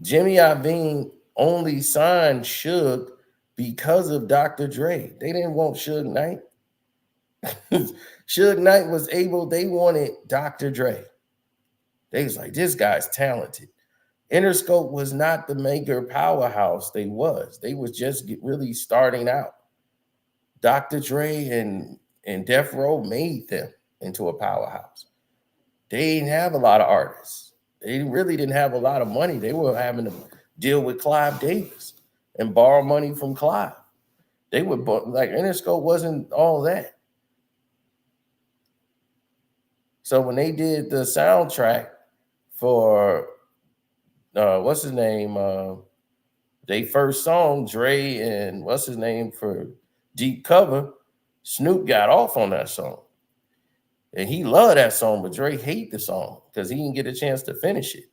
Jimmy Iovine only signed Suge because of Dr. Dre. They didn't want Suge Knight. Suge Knight was able, they wanted Dr. Dre. They was like, this guy's talented. Interscope was not the major powerhouse they was. They was just really starting out. Dr. Dre and Death Row made them into a powerhouse. They didn't have a lot of artists. They really didn't have a lot of money. They were having to deal with Clive Davis and borrow money from Clive. They would, like, Interscope wasn't all that. So when they did the soundtrack for what's his name, they first song, Dre and what's his name for Deep Cover, Snoop got off on that song. And he loved that song, but Dre hated the song because he didn't get a chance to finish it.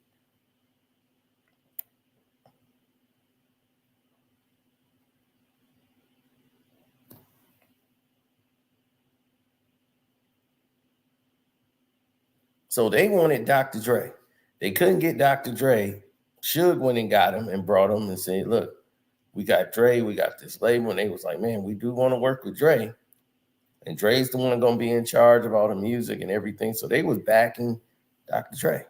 So they wanted Dr. Dre. They couldn't get Dr. Dre. Suge went and got him and brought him and said, look, we got Dre, we got this label. And they was like, man, we do want to work with Dre. And Dre's the one going to be in charge of all the music and everything. So they was backing Dr. Dre.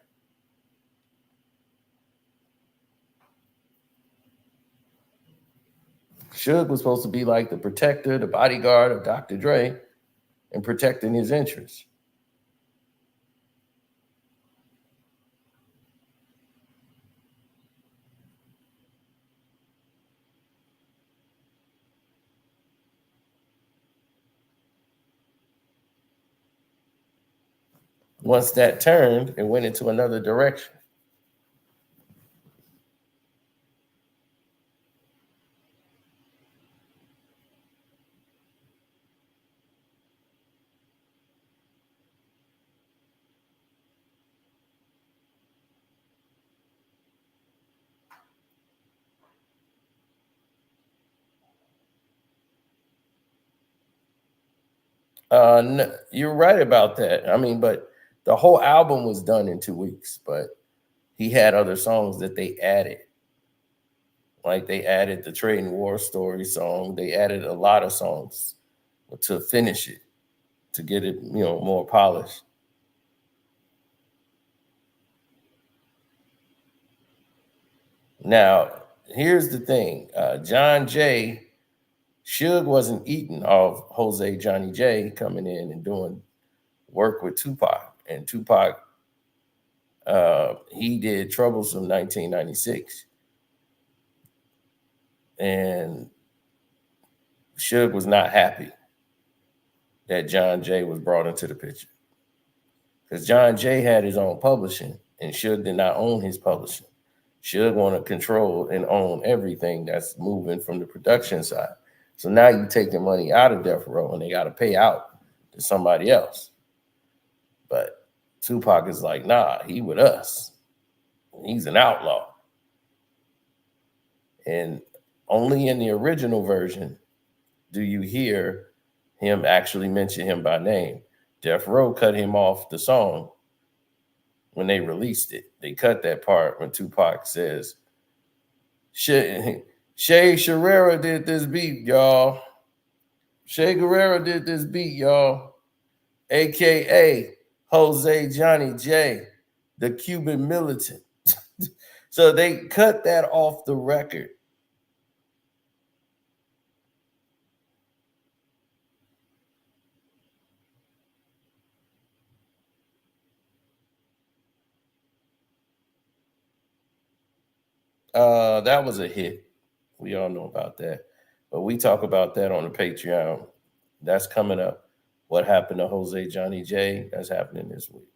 Suge was supposed to be like the protector, the bodyguard of Dr. Dre and protecting his interests. Once that turned, it went into another direction. You're right about that. I mean, but the whole album was done in 2 weeks, but he had other songs that they added. Like they added the Trade and War Story song. They added a lot of songs to finish it, to get it, more polished. Now, here's the thing. John Jay, Suge wasn't eating off Jose Johnny J coming in and doing work with Tupac. And Tupac, he did Troublesome 1996. And Suge was not happy that John Jay was brought into the picture. Because John Jay had his own publishing and Suge did not own his publishing. Suge want to control and own everything that's moving from the production side. So now you take the money out of Death Row and they got to pay out to somebody else. But Tupac is like, nah, he with us. He's an outlaw. And only in the original version do you hear him actually mention him by name. Death Row cut him off the song when they released it. They cut that part when Tupac says, Shay Guerrero did this beat, y'all. Shay Guerrero did this beat, y'all. AKA Jose Johnny J, the Cuban militant. So they cut that off the record. That was a hit. We all know about that. But we talk about that on the Patreon. That's coming up. what happened to Jose Johnny J, that's happening this week.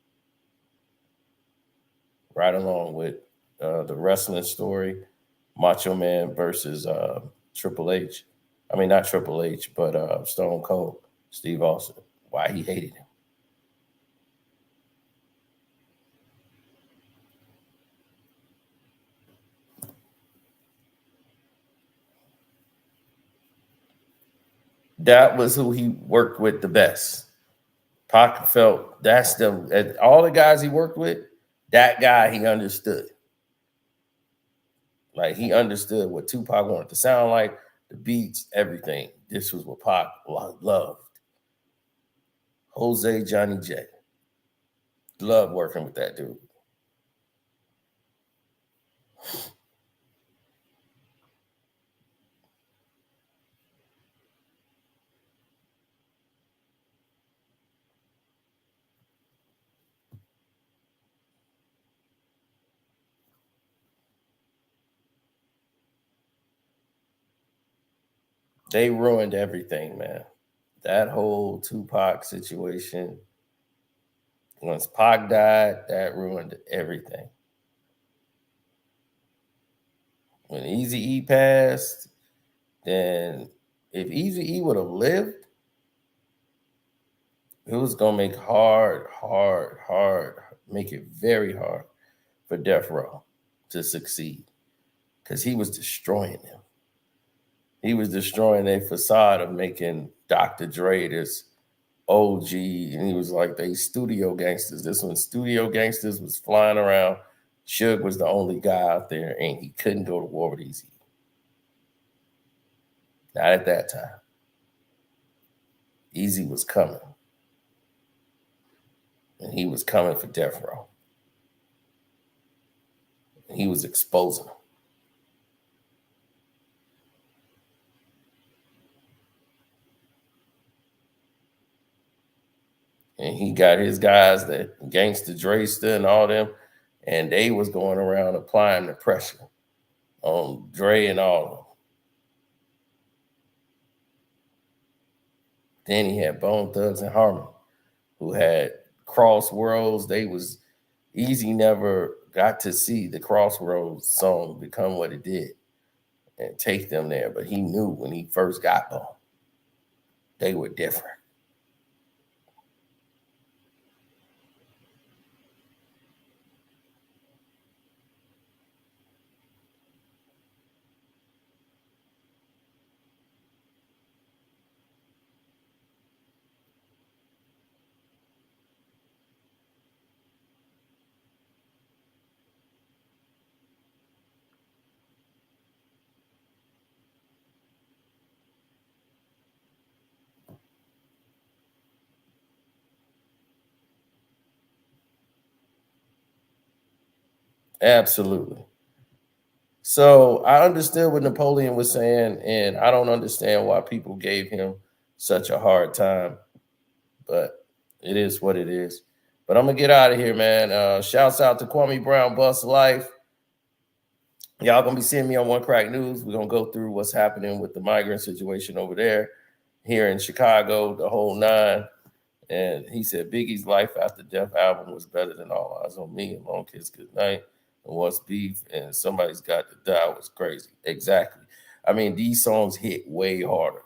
Right along with the wrestling story, Macho Man versus Triple H. I mean, not Triple H, but Stone Cold, Steve Austin. Why he hated him. That was who he worked with the best. Pac felt that's the all the guys he worked with, that guy he understood. Like he understood what Tupac wanted to sound like, the beats, everything. This was what Pac loved. Jose Johnny J. Loved working with that dude. They ruined everything, man. That whole Tupac situation. Once Pac died, that ruined everything. When Easy E passed, then if Easy E would have lived, it was gonna make make it very hard for Death Row to succeed because he was destroying them. He was destroying their facade of making Dr. Dre this OG, and he was like they studio gangsters. This one, studio gangsters was flying around. Suge was the only guy out there, and he couldn't go to war with Easy. Not at that time. Easy was coming, and he was coming for Death Row. And he was exposing them. And he got his guys, that Gangsta Dresta and all them, and they was going around applying the pressure on Dre and all of them. Then he had Bone Thugs and Harmony, who had Crossroads. They was Easy never got to see the Crossroads song become what it did and take them there, but he knew when he first got Bone, they were different. Absolutely. So I understood what Napoleon was saying, and I don't understand why people gave him such a hard time, but it is what it is. But I'm gonna get out of here, man. Shouts out to Kwame Brown, Bust Life. Y'all gonna be seeing me on One Crack News. We're gonna go through what's happening with the migrant situation over there, here in Chicago, the whole nine. And he said Biggie's Life After Death album was better than All Eyes on Me and Long Kiss Goodnight and What's Beef and Somebody's Got to Die was crazy. Exactly. I mean, these songs hit way harder.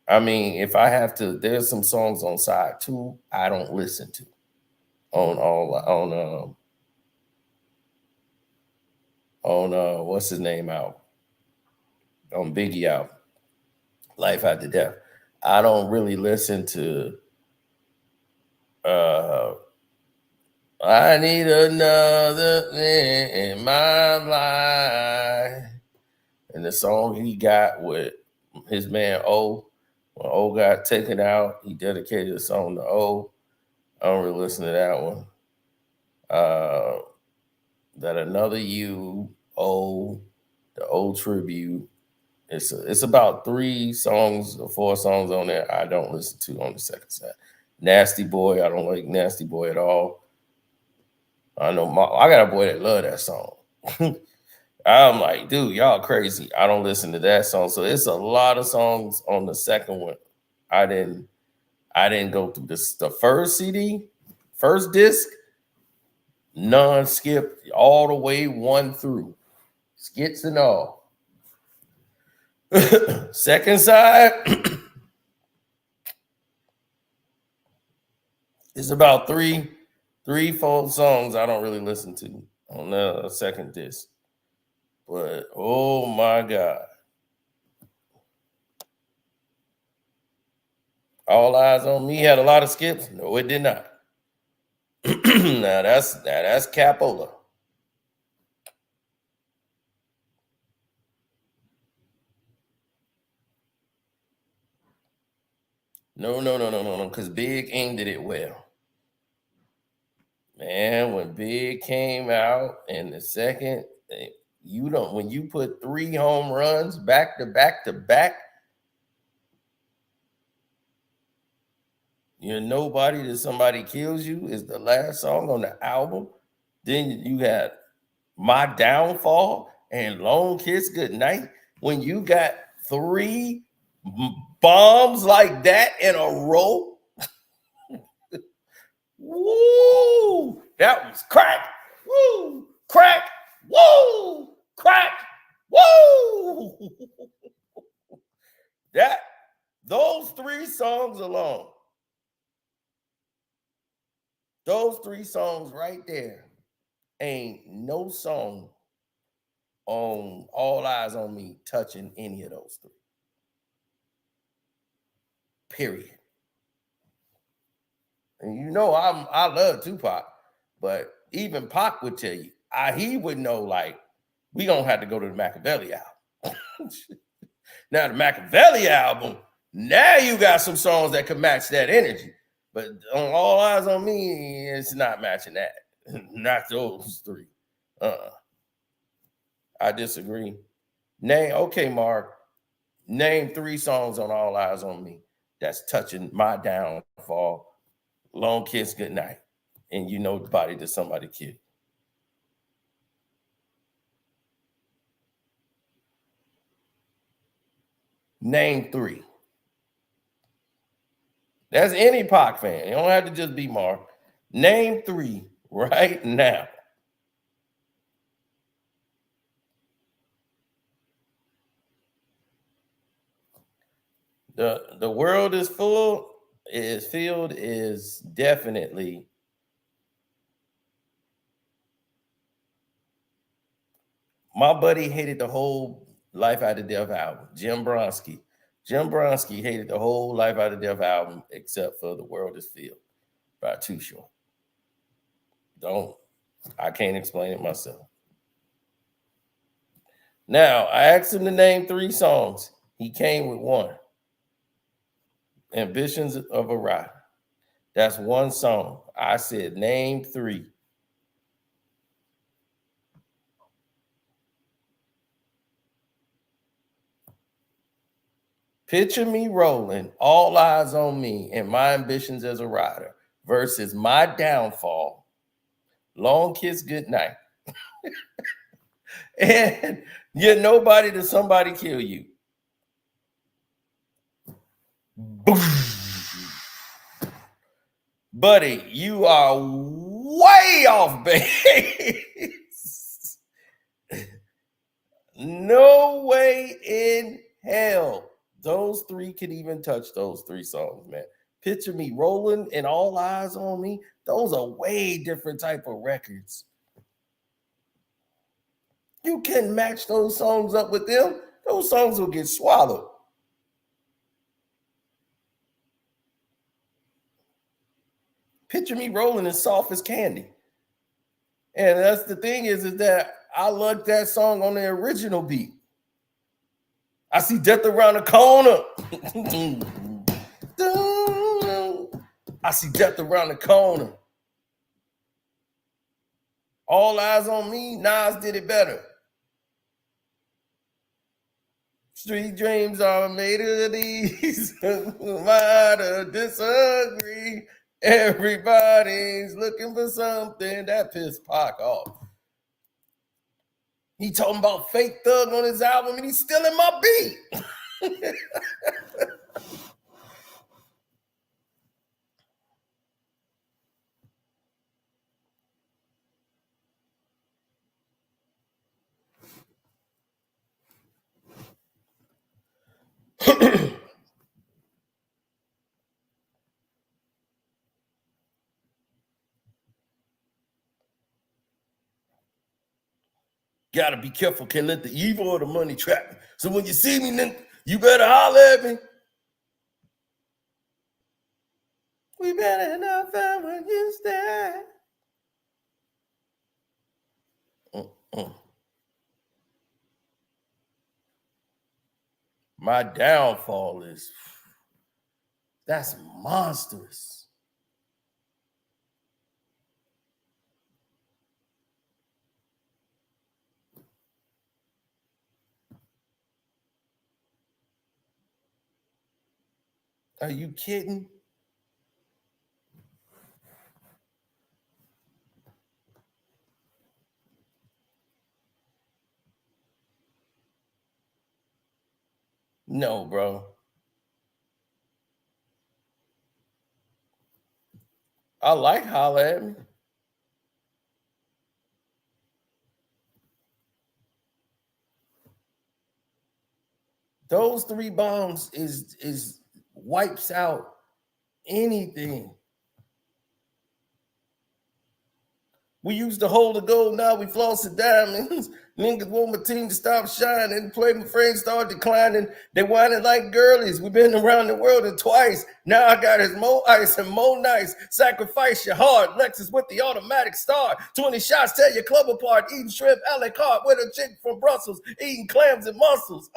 I mean, if I have to, there's some songs on side two I don't listen to on what's his name out on Biggie out Life After Death. I don't really listen to uh I need another thing in my life. And the song he got with his man O, when O got taken out, he dedicated a song to O. I don't really listen to that one. Uh, that Another You, O, the O tribute. It's about 3 songs or 4 songs on there I don't listen to on the second side. Nasty Boy, I don't like Nasty Boy at all. I know I got a boy that love that song. I'm like, dude, y'all crazy. I don't listen to that song. So it's a lot of songs on the second one. I didn't I didn't go through this. The first CD, first disc, non-skip all the way one through. Skits and all. Second side is about three, 4 songs I don't really listen to on the second disc. But oh my God. All Eyes on Me had a lot of skips. No, it did not. now that's Capola. No, because Big ended it well. Man, when Big came out in the second, when you put 3 home runs back to back to back, you're Nobody Till Somebody Kills You is the last song on the album. Then you had My Downfall and Long Kiss Goodnight. When you got 3 bombs like that in a row, woo, that was crack, woo, crack, woo, crack, woo. Those 3 songs alone, those 3 songs right there, ain't no song on All Eyes on Me touching any of those 3. Period. And I love Tupac, but even Pac would tell you, he would know, like, we gonna have to go to the Machiavelli album. Now the Machiavelli album, now you got some songs that can match that energy. But on All Eyes on Me, it's not matching that. Not those 3. I disagree. Okay, Mark. Name 3 songs on All Eyes on Me that's touching My Downfall, Long Kiss Goodnight, and Nobody Till Somebody Killed. Name 3. That's any Pac fan. You don't have to just be Mark. Name 3 right now. The World Is Filled is definitely my buddy hated the whole Life After Death album. Jim Bronski hated the whole Life After Death album except for The World Is Filled by Too Short. I can't explain it myself. Now, I asked him to name 3 songs. He came with 1. Ambitions of a Rider. That's 1 song. I said, name 3. Picture Me Rolling, All Eyes on Me, and My Ambitions as a Rider versus My Downfall, Long Kiss Goodnight, and You're Nobody Till Somebody Kill You. Buddy, you are way off base. No way in hell those 3 could even touch those 3 songs, man. Picture Me Rolling and All Eyes on Me, those are way different type of records. You can match those songs up with them, those songs will get swallowed. Picture Me Rolling is soft as candy. And that's the thing is that I like that song on the original beat. I see death around the corner. I see death around the corner. All Eyes on Me, Nas did it better. Street dreams are made of these. Might disagree. Everybody's looking for something that pissed Pac off. He talking about Fake Thug on his album, and he's still in my beat. Gotta be careful, can't let the evil or the money trap me. So when you see me, then you better holler at me. We better not find when you stand. My downfall is that's monstrous. Are you kidding? No, bro. I like holler at me. Those 3 bombs is wipes out anything. We used to hold the gold, now we floss the diamonds. Niggas want my team to stop shining. Play my friends start declining. They whining like girlies. We've been around the world twice. Now I got his more ice and more nice. Sacrifice your heart. Lexus with the automatic start. 20 shots tear your club apart. Eating shrimp a la carte with a chick from Brussels. Eating clams and mussels.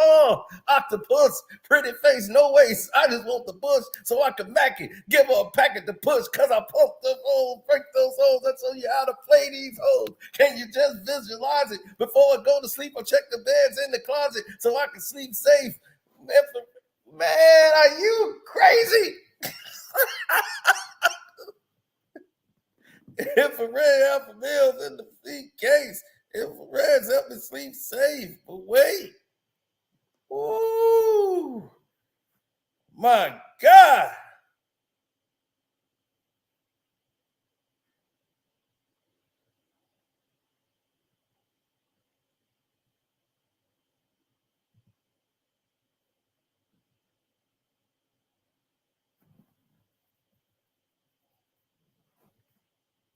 Octopus. Pretty face, no waist. I just want the bush so I can mack it. Give her a packet to push cause I pumped them holes. Break those holes. I tell you how to play these hoes. Can you just visualize it? Before I go to sleep, I check the beds in the closet so I can sleep safe. Man, are you crazy? Infrared alpha males in the feet case. Infrared's help me sleep safe. But wait. Ooh. My God.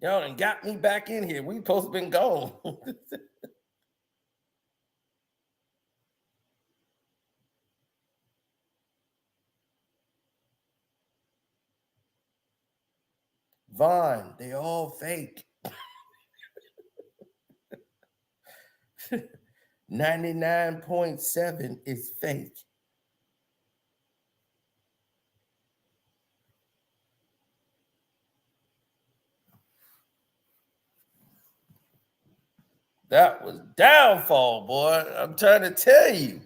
Y'all done got me back in here. We supposed to been gone. Vaughn, they all fake. 99.7 is fake. That was downfall, boy. I'm trying to tell you.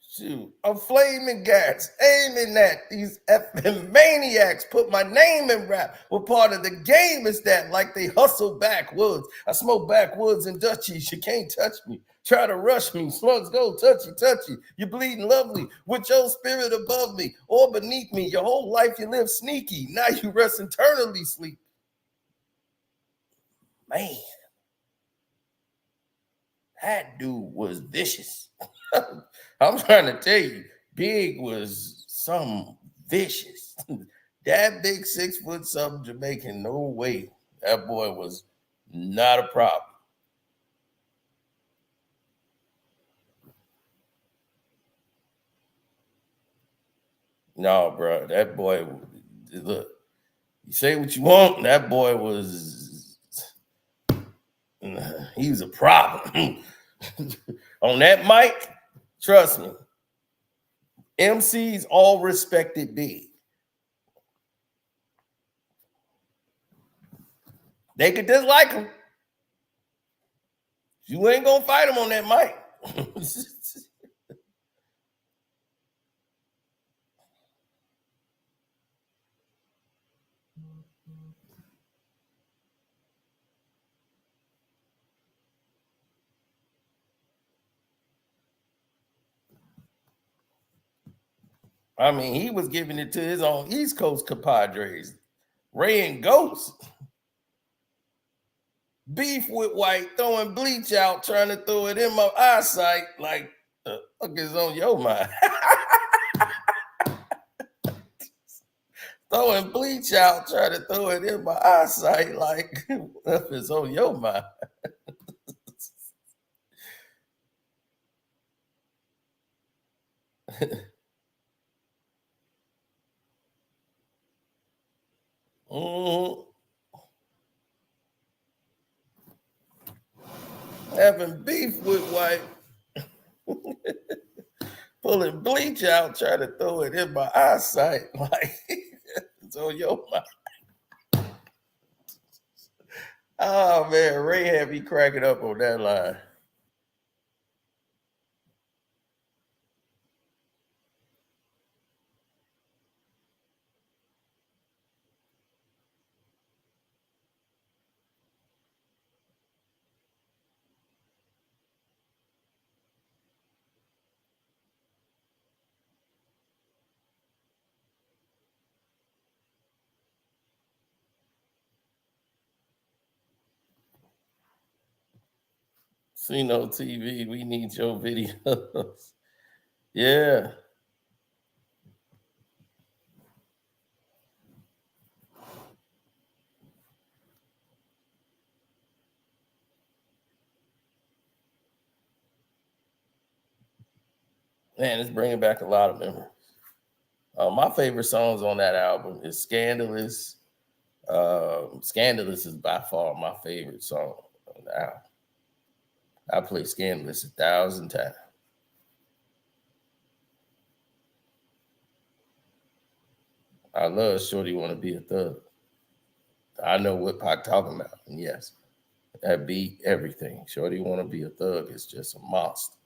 Shoot, I'm flaming gas, aiming at these effing maniacs. Put my name in rap. What part of the game is that? Like they hustle backwoods. I smoke backwoods and Dutchies. You can't touch me. Try to rush me. Slugs go touchy, touchy. You're bleeding lovely with your spirit above me or beneath me. Your whole life you live sneaky. Now you rest eternally sleep. Man, that dude was vicious. I'm trying to tell you, Big was some vicious. That big 6 foot something Jamaican, no way. That boy was not a problem. No, bro, that boy, look, you say what you want, that boy was, he was a problem. On that mic, trust me, MCs all respected Big. They could dislike him. You ain't gonna fight him on that mic. I mean, he was giving it to his own East Coast compadres, Ray and Ghost. Beef with White, throwing bleach out, trying to throw it in my eyesight. Like, Fuck is on your mind? Throwing bleach out, trying to throw it in my eyesight, like if it's on your mind. Mhm. Having beef with wife, pulling bleach out, trying to throw it in my eyesight, like it's on your mind. Oh man, Ray had me cracking up on that line. See no TV, we need your videos. Yeah. Man, it's bringing back a lot of memories. My favorite songs on that album is Scandalous. Scandalous is by far my favorite song on the album. I play Scandalous 1,000 times. I love Shorty Wanna Be a Thug. I know what Pac talking about. And yes, that beat, everything. Shorty Wanna Be a Thug is just a monster.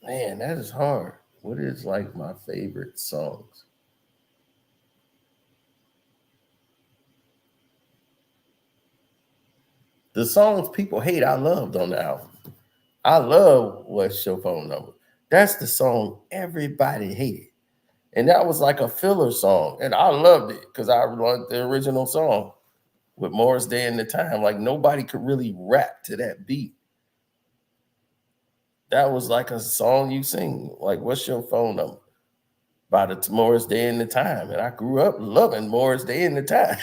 Man, that is hard. What is like my favorite songs? The songs people hate, I loved on the album. I love What's Your Phone Number. That's the song everybody hated. And that was like a filler song. And I loved it because I loved the original song with Morris Day and the Time. Like nobody could really rap to that beat. That was like a song you sing. Like, what's your phone number? By the Morris Day and the Time. And I grew up loving Morris Day and the Time.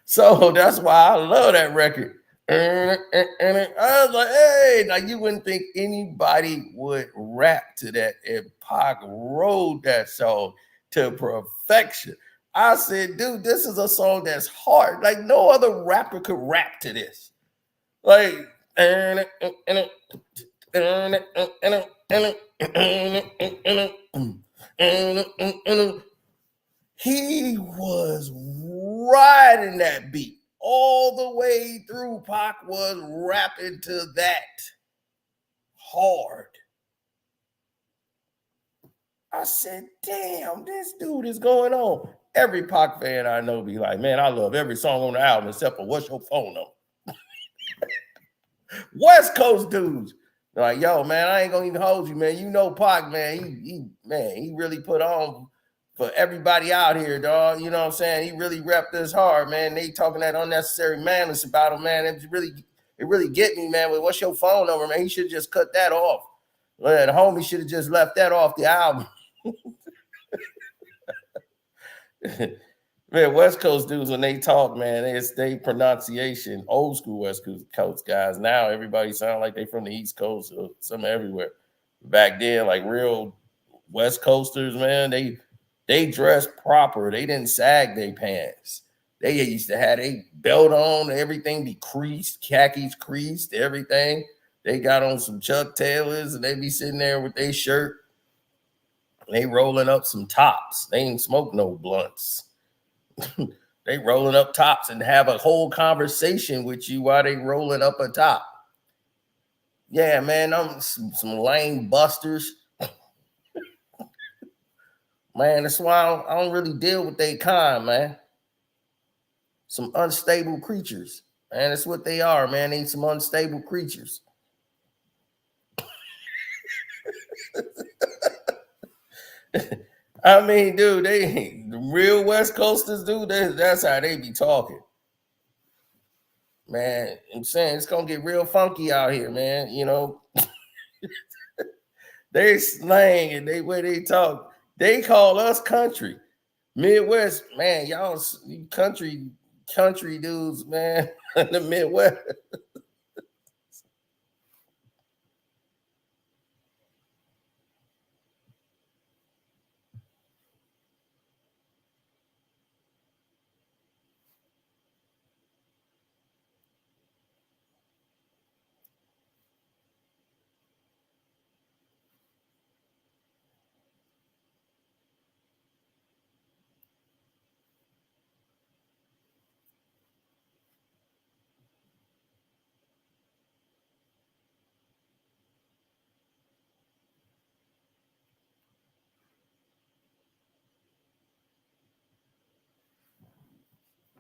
So that's why I love that record. And I was like, hey, now you wouldn't think anybody would rap to that. And Pac wrote that song to perfection. I said, dude, this is a song that's hard. Like no other rapper could rap to this. Like, he was riding that beat all the way through. Pac was rapping to that hard. I said, damn, this dude is going on. Every Pac fan I know be like, man, I love every song on the album except for What's Your Phone Number? West Coast dudes. They're like, yo, man, I ain't gonna even hold you, man. You know Pac, man. He really put on for everybody out here, dog. You know what I'm saying? He really repped this hard, man. They talking that unnecessary madness about him, man. It really get me, man. With what's your phone number, man? He should just cut that off. The homie should have just left that off the album. Man, West Coast dudes, when they talk, man, it's they pronunciation, old school West Coast guys. Now everybody sound like they from the East Coast or some everywhere. Back then, like real West Coasters, man, they dressed proper. They didn't sag their pants. They used to have a belt on, everything be creased, khakis creased, everything. They got on some Chuck Taylors and they be sitting there with their shirt. They rolling up some tops. They ain't smoke no blunts. They rolling up tops and have a whole conversation with you while they rolling up a top. Yeah, man, I'm some lame busters. Man, that's why I don't really deal with they kind, man. Some unstable creatures. Man, that's what they are, man. They some unstable creatures. I mean, dude, the real West Coasters, dude, that's how they be talking. Man, I'm saying it's gonna get real funky out here, man. You know, they slang and they way they talk. They call us country. Midwest, man, y'all country dudes, man, in the Midwest.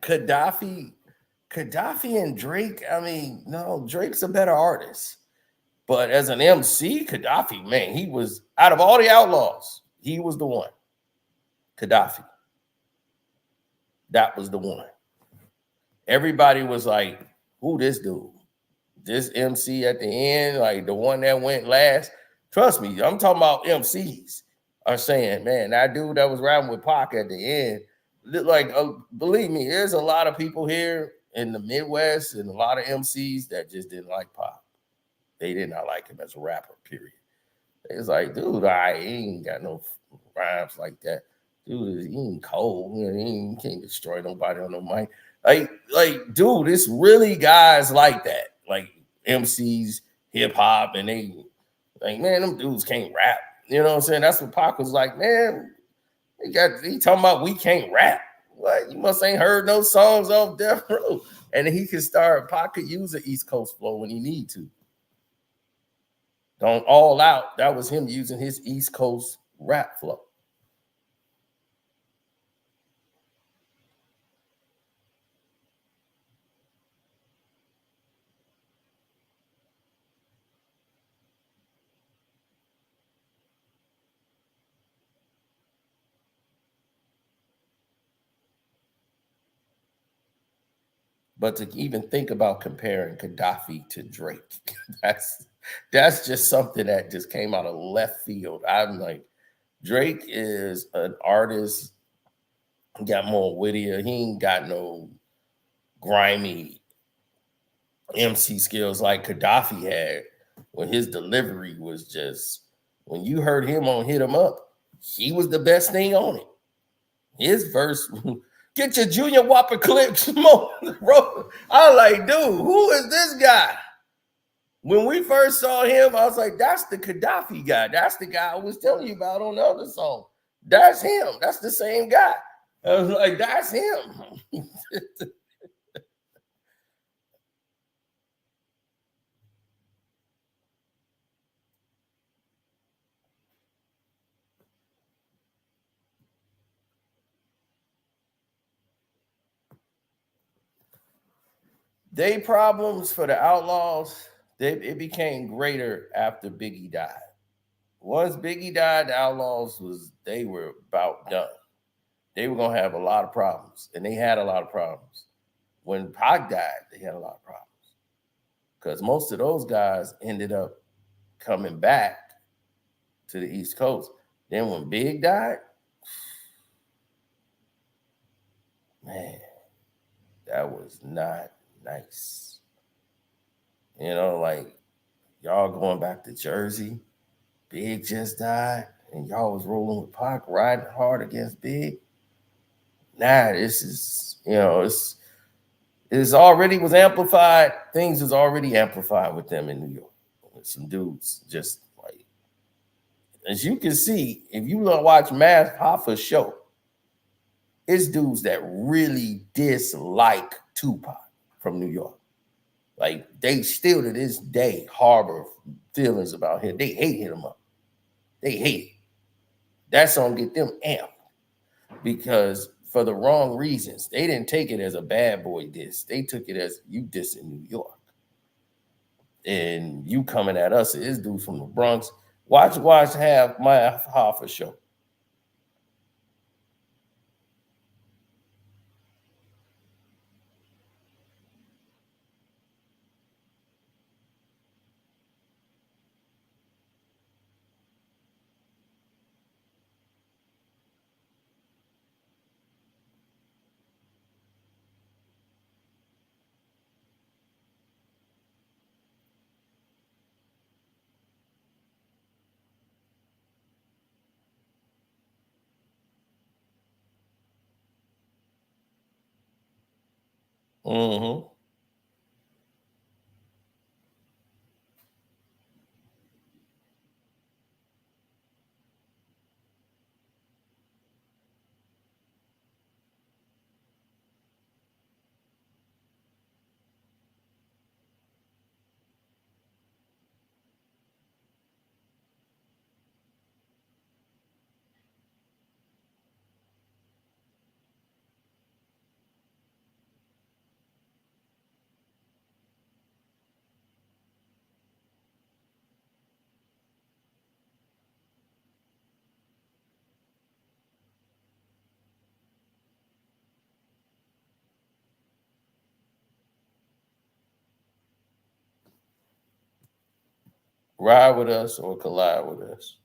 Gaddafi, Gaddafi and Drake. I mean, no, Drake's a better artist. But as an MC, Gaddafi, man, he was out of all the outlaws, he was the one. Gaddafi. That was the one. Everybody was like, who this dude? This MC at the end, like the one that went last. Trust me, I'm talking about MCs are saying, man, that dude that was riding with Pac at the end, like, believe me, there's a lot of people here in the Midwest and a lot of MCs that just didn't like Pac. They did not like him as a rapper, period. It's like, dude, I ain't got no rhymes like that. Dude, he ain't cold. You know, he can't destroy nobody on no mic. Dude, it's really guys like that, like MCs, hip hop, and they like, man, them dudes can't rap. You know what I'm saying? That's what Pac was like, man. He talking about we can't rap. What? You must ain't heard no songs off Death Row. And he could start. Pac could use the East Coast flow when he need to. Don't All Out. That was him using his East Coast rap flow. But to even think about comparing Gaddafi to Drake, that's just something that just came out of left field. I'm like, Drake is an artist, got more wittier. He ain't got no grimy MC skills like Gaddafi had when his delivery was just, when you heard him on Hit 'em Up, he was the best thing on it. His verse, get your Junior Whopper clip smoke, bro. I was like, dude, who is this guy? When we first saw him, I was like, that's the Gaddafi guy. That's the guy I was telling you about on the other song. That's him. That's the same guy. I was like, that's him. They problems for the Outlaws, it became greater after Biggie died. Once Biggie died, the Outlaws they were about done. They were gonna have a lot of problems, and they had a lot of problems. When Pac died, they had a lot of problems because most of those guys ended up coming back to the East Coast. Then when Big died, man, that was not nice. You know, like y'all going back to Jersey, Big just died, and y'all was rolling with Pac, riding hard against Big. Nah, this is, it's already was amplified. Things was already amplified with them in New York. With some dudes just like, as you can see, if you watch Mass Hoffa's show, it's dudes that really dislike Tupac from New York. Like they still to this day harbor feelings about him. They hate him up. They hate it. That song get them amped because for the wrong reasons. They didn't take it as a bad boy diss. They took it as you diss in New York. And you coming at us, this dude from the Bronx. Watch have my Hoffa show. Mm-hmm. Ride with us or collide with us.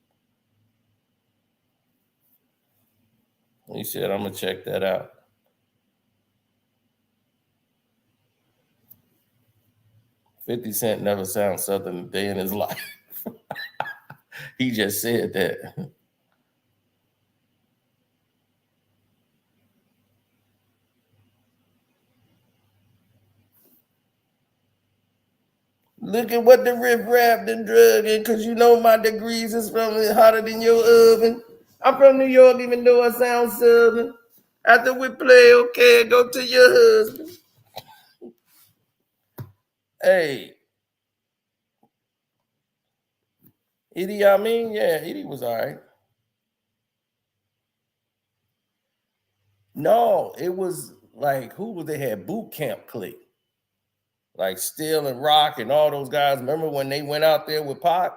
He said, I'm gonna check that out. 50 Cent never sounds Southern a day in his life. He just said that. Look at what the riff raff and drug in, cause you know my degrees is from hotter than your oven. I'm from New York, even though I sound Southern. After we play, okay, go to your husband. Hey, Edie, I mean, yeah, Edie was all right. No, it was like who was they had boot camp clique, like Still and Rock and all those guys. Remember when they went out there with Pac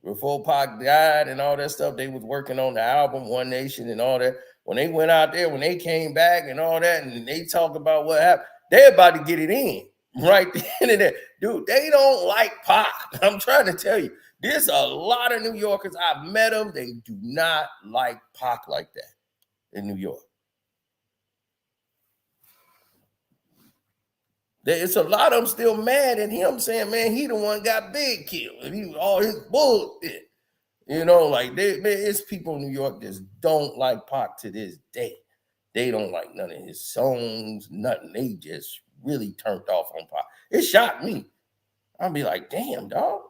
before Pac died and all that stuff? They was working on the album One Nation and all that. When they went out there, when they came back and all that, and they talk about what happened, they're about to get it in right then and there. Dude, they don't like Pac. I'm trying to tell you, there's a lot of New Yorkers. I've met them. They do not like Pac like that in New York. It's a lot of them still mad at him, saying, "Man, he the one got Big killed, and he was all his bullshit." You know, like it's people in New York that don't like Pac to this day. They don't like none of his songs, nothing. They just really turned off on Pac. It shocked me. I'd be like, "Damn, dog."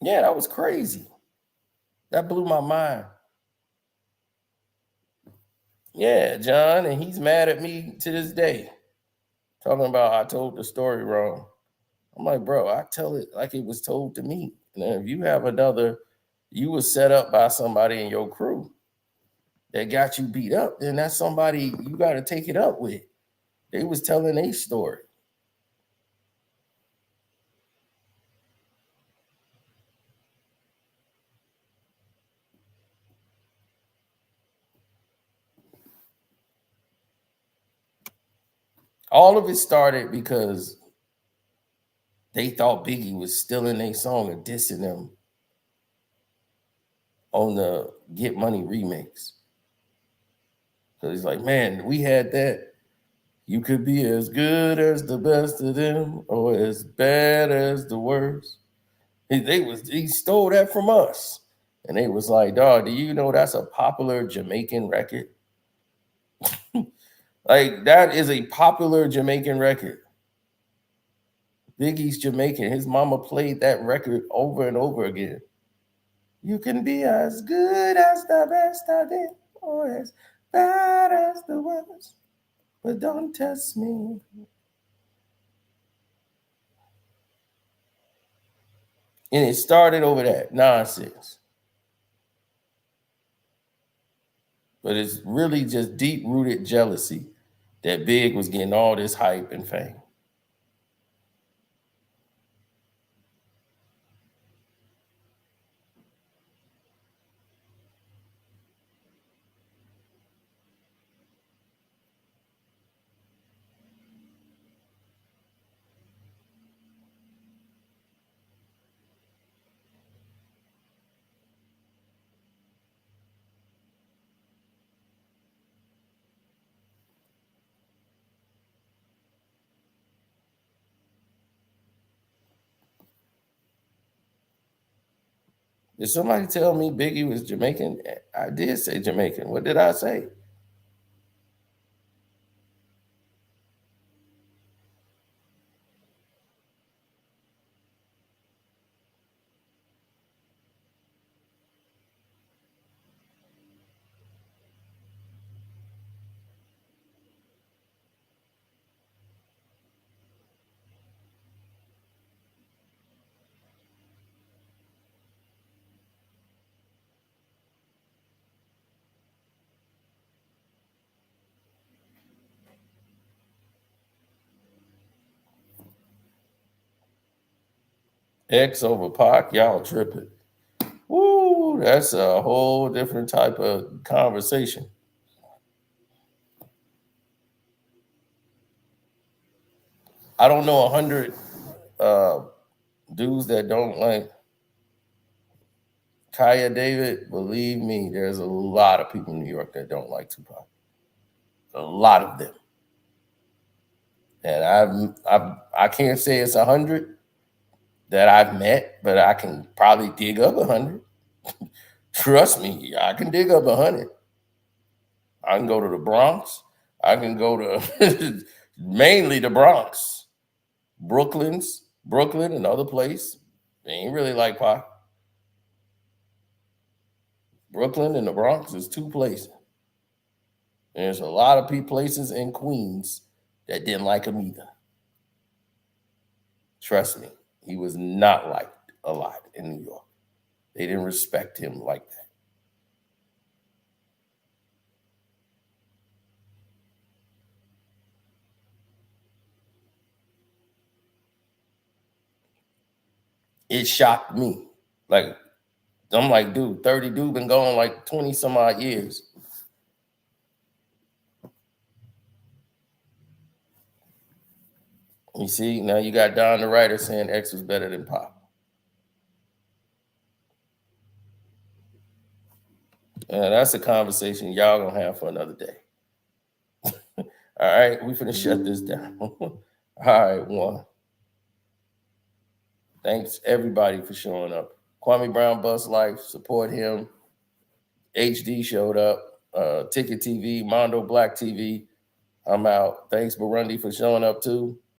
Yeah, that was crazy. That blew my mind. Yeah, John, and he's mad at me to this day, talking about I told the story wrong. I'm like, bro, I tell it like it was told to me. And if you have another, you was set up by somebody in your crew that got you beat up, then that's somebody you got to take it up with. They was telling a story. All of it started because they thought Biggie was stealing their song and dissing them on the Get Money remix. So he's like, man, we had that. You could be as good as the best of them or as bad as the worst. He stole that from us. And they was like, dog, do you know that's a popular Jamaican record? Like that is a popular Jamaican record. Biggie's Jamaican. His mama played that record over and over again. You can be as good as the best of them or as bad as the worst, but don't test me. And it started over that nonsense. But it's really just deep rooted jealousy that Big was getting all this hype and fame. Did somebody tell me Biggie was Jamaican? I did say Jamaican. What did I say? X over Pac, y'all tripping. Woo, that's a whole different type of conversation. I don't know 100 uh, dudes that don't like Kaya David. Believe me, there's a lot of people in New York that don't like Tupac. A lot of them, and I can't say it's 100 that I've met, but I can probably dig up 100. Trust me, I can dig up 100. I can go to the Bronx. I can go to mainly the Bronx, Brooklyn, another place. They ain't really like Pac. Brooklyn and the Bronx is two places. And there's a lot of places in Queens that didn't like him either. Trust me, he was not liked a lot in New York. They didn't respect him like that. It shocked me. Like, I'm like, dude, 30 dude been going like 20 some odd years. You see, now you got Don the writer saying X was better than Pop. That's a conversation y'all gonna have for another day. All right, we finna shut this down. All right, one. Thanks everybody for showing up. Kwame Brown Bus Life, support him. HD showed up. Ticket TV, Mondo Black TV. I'm out. Thanks Burundi for showing up too.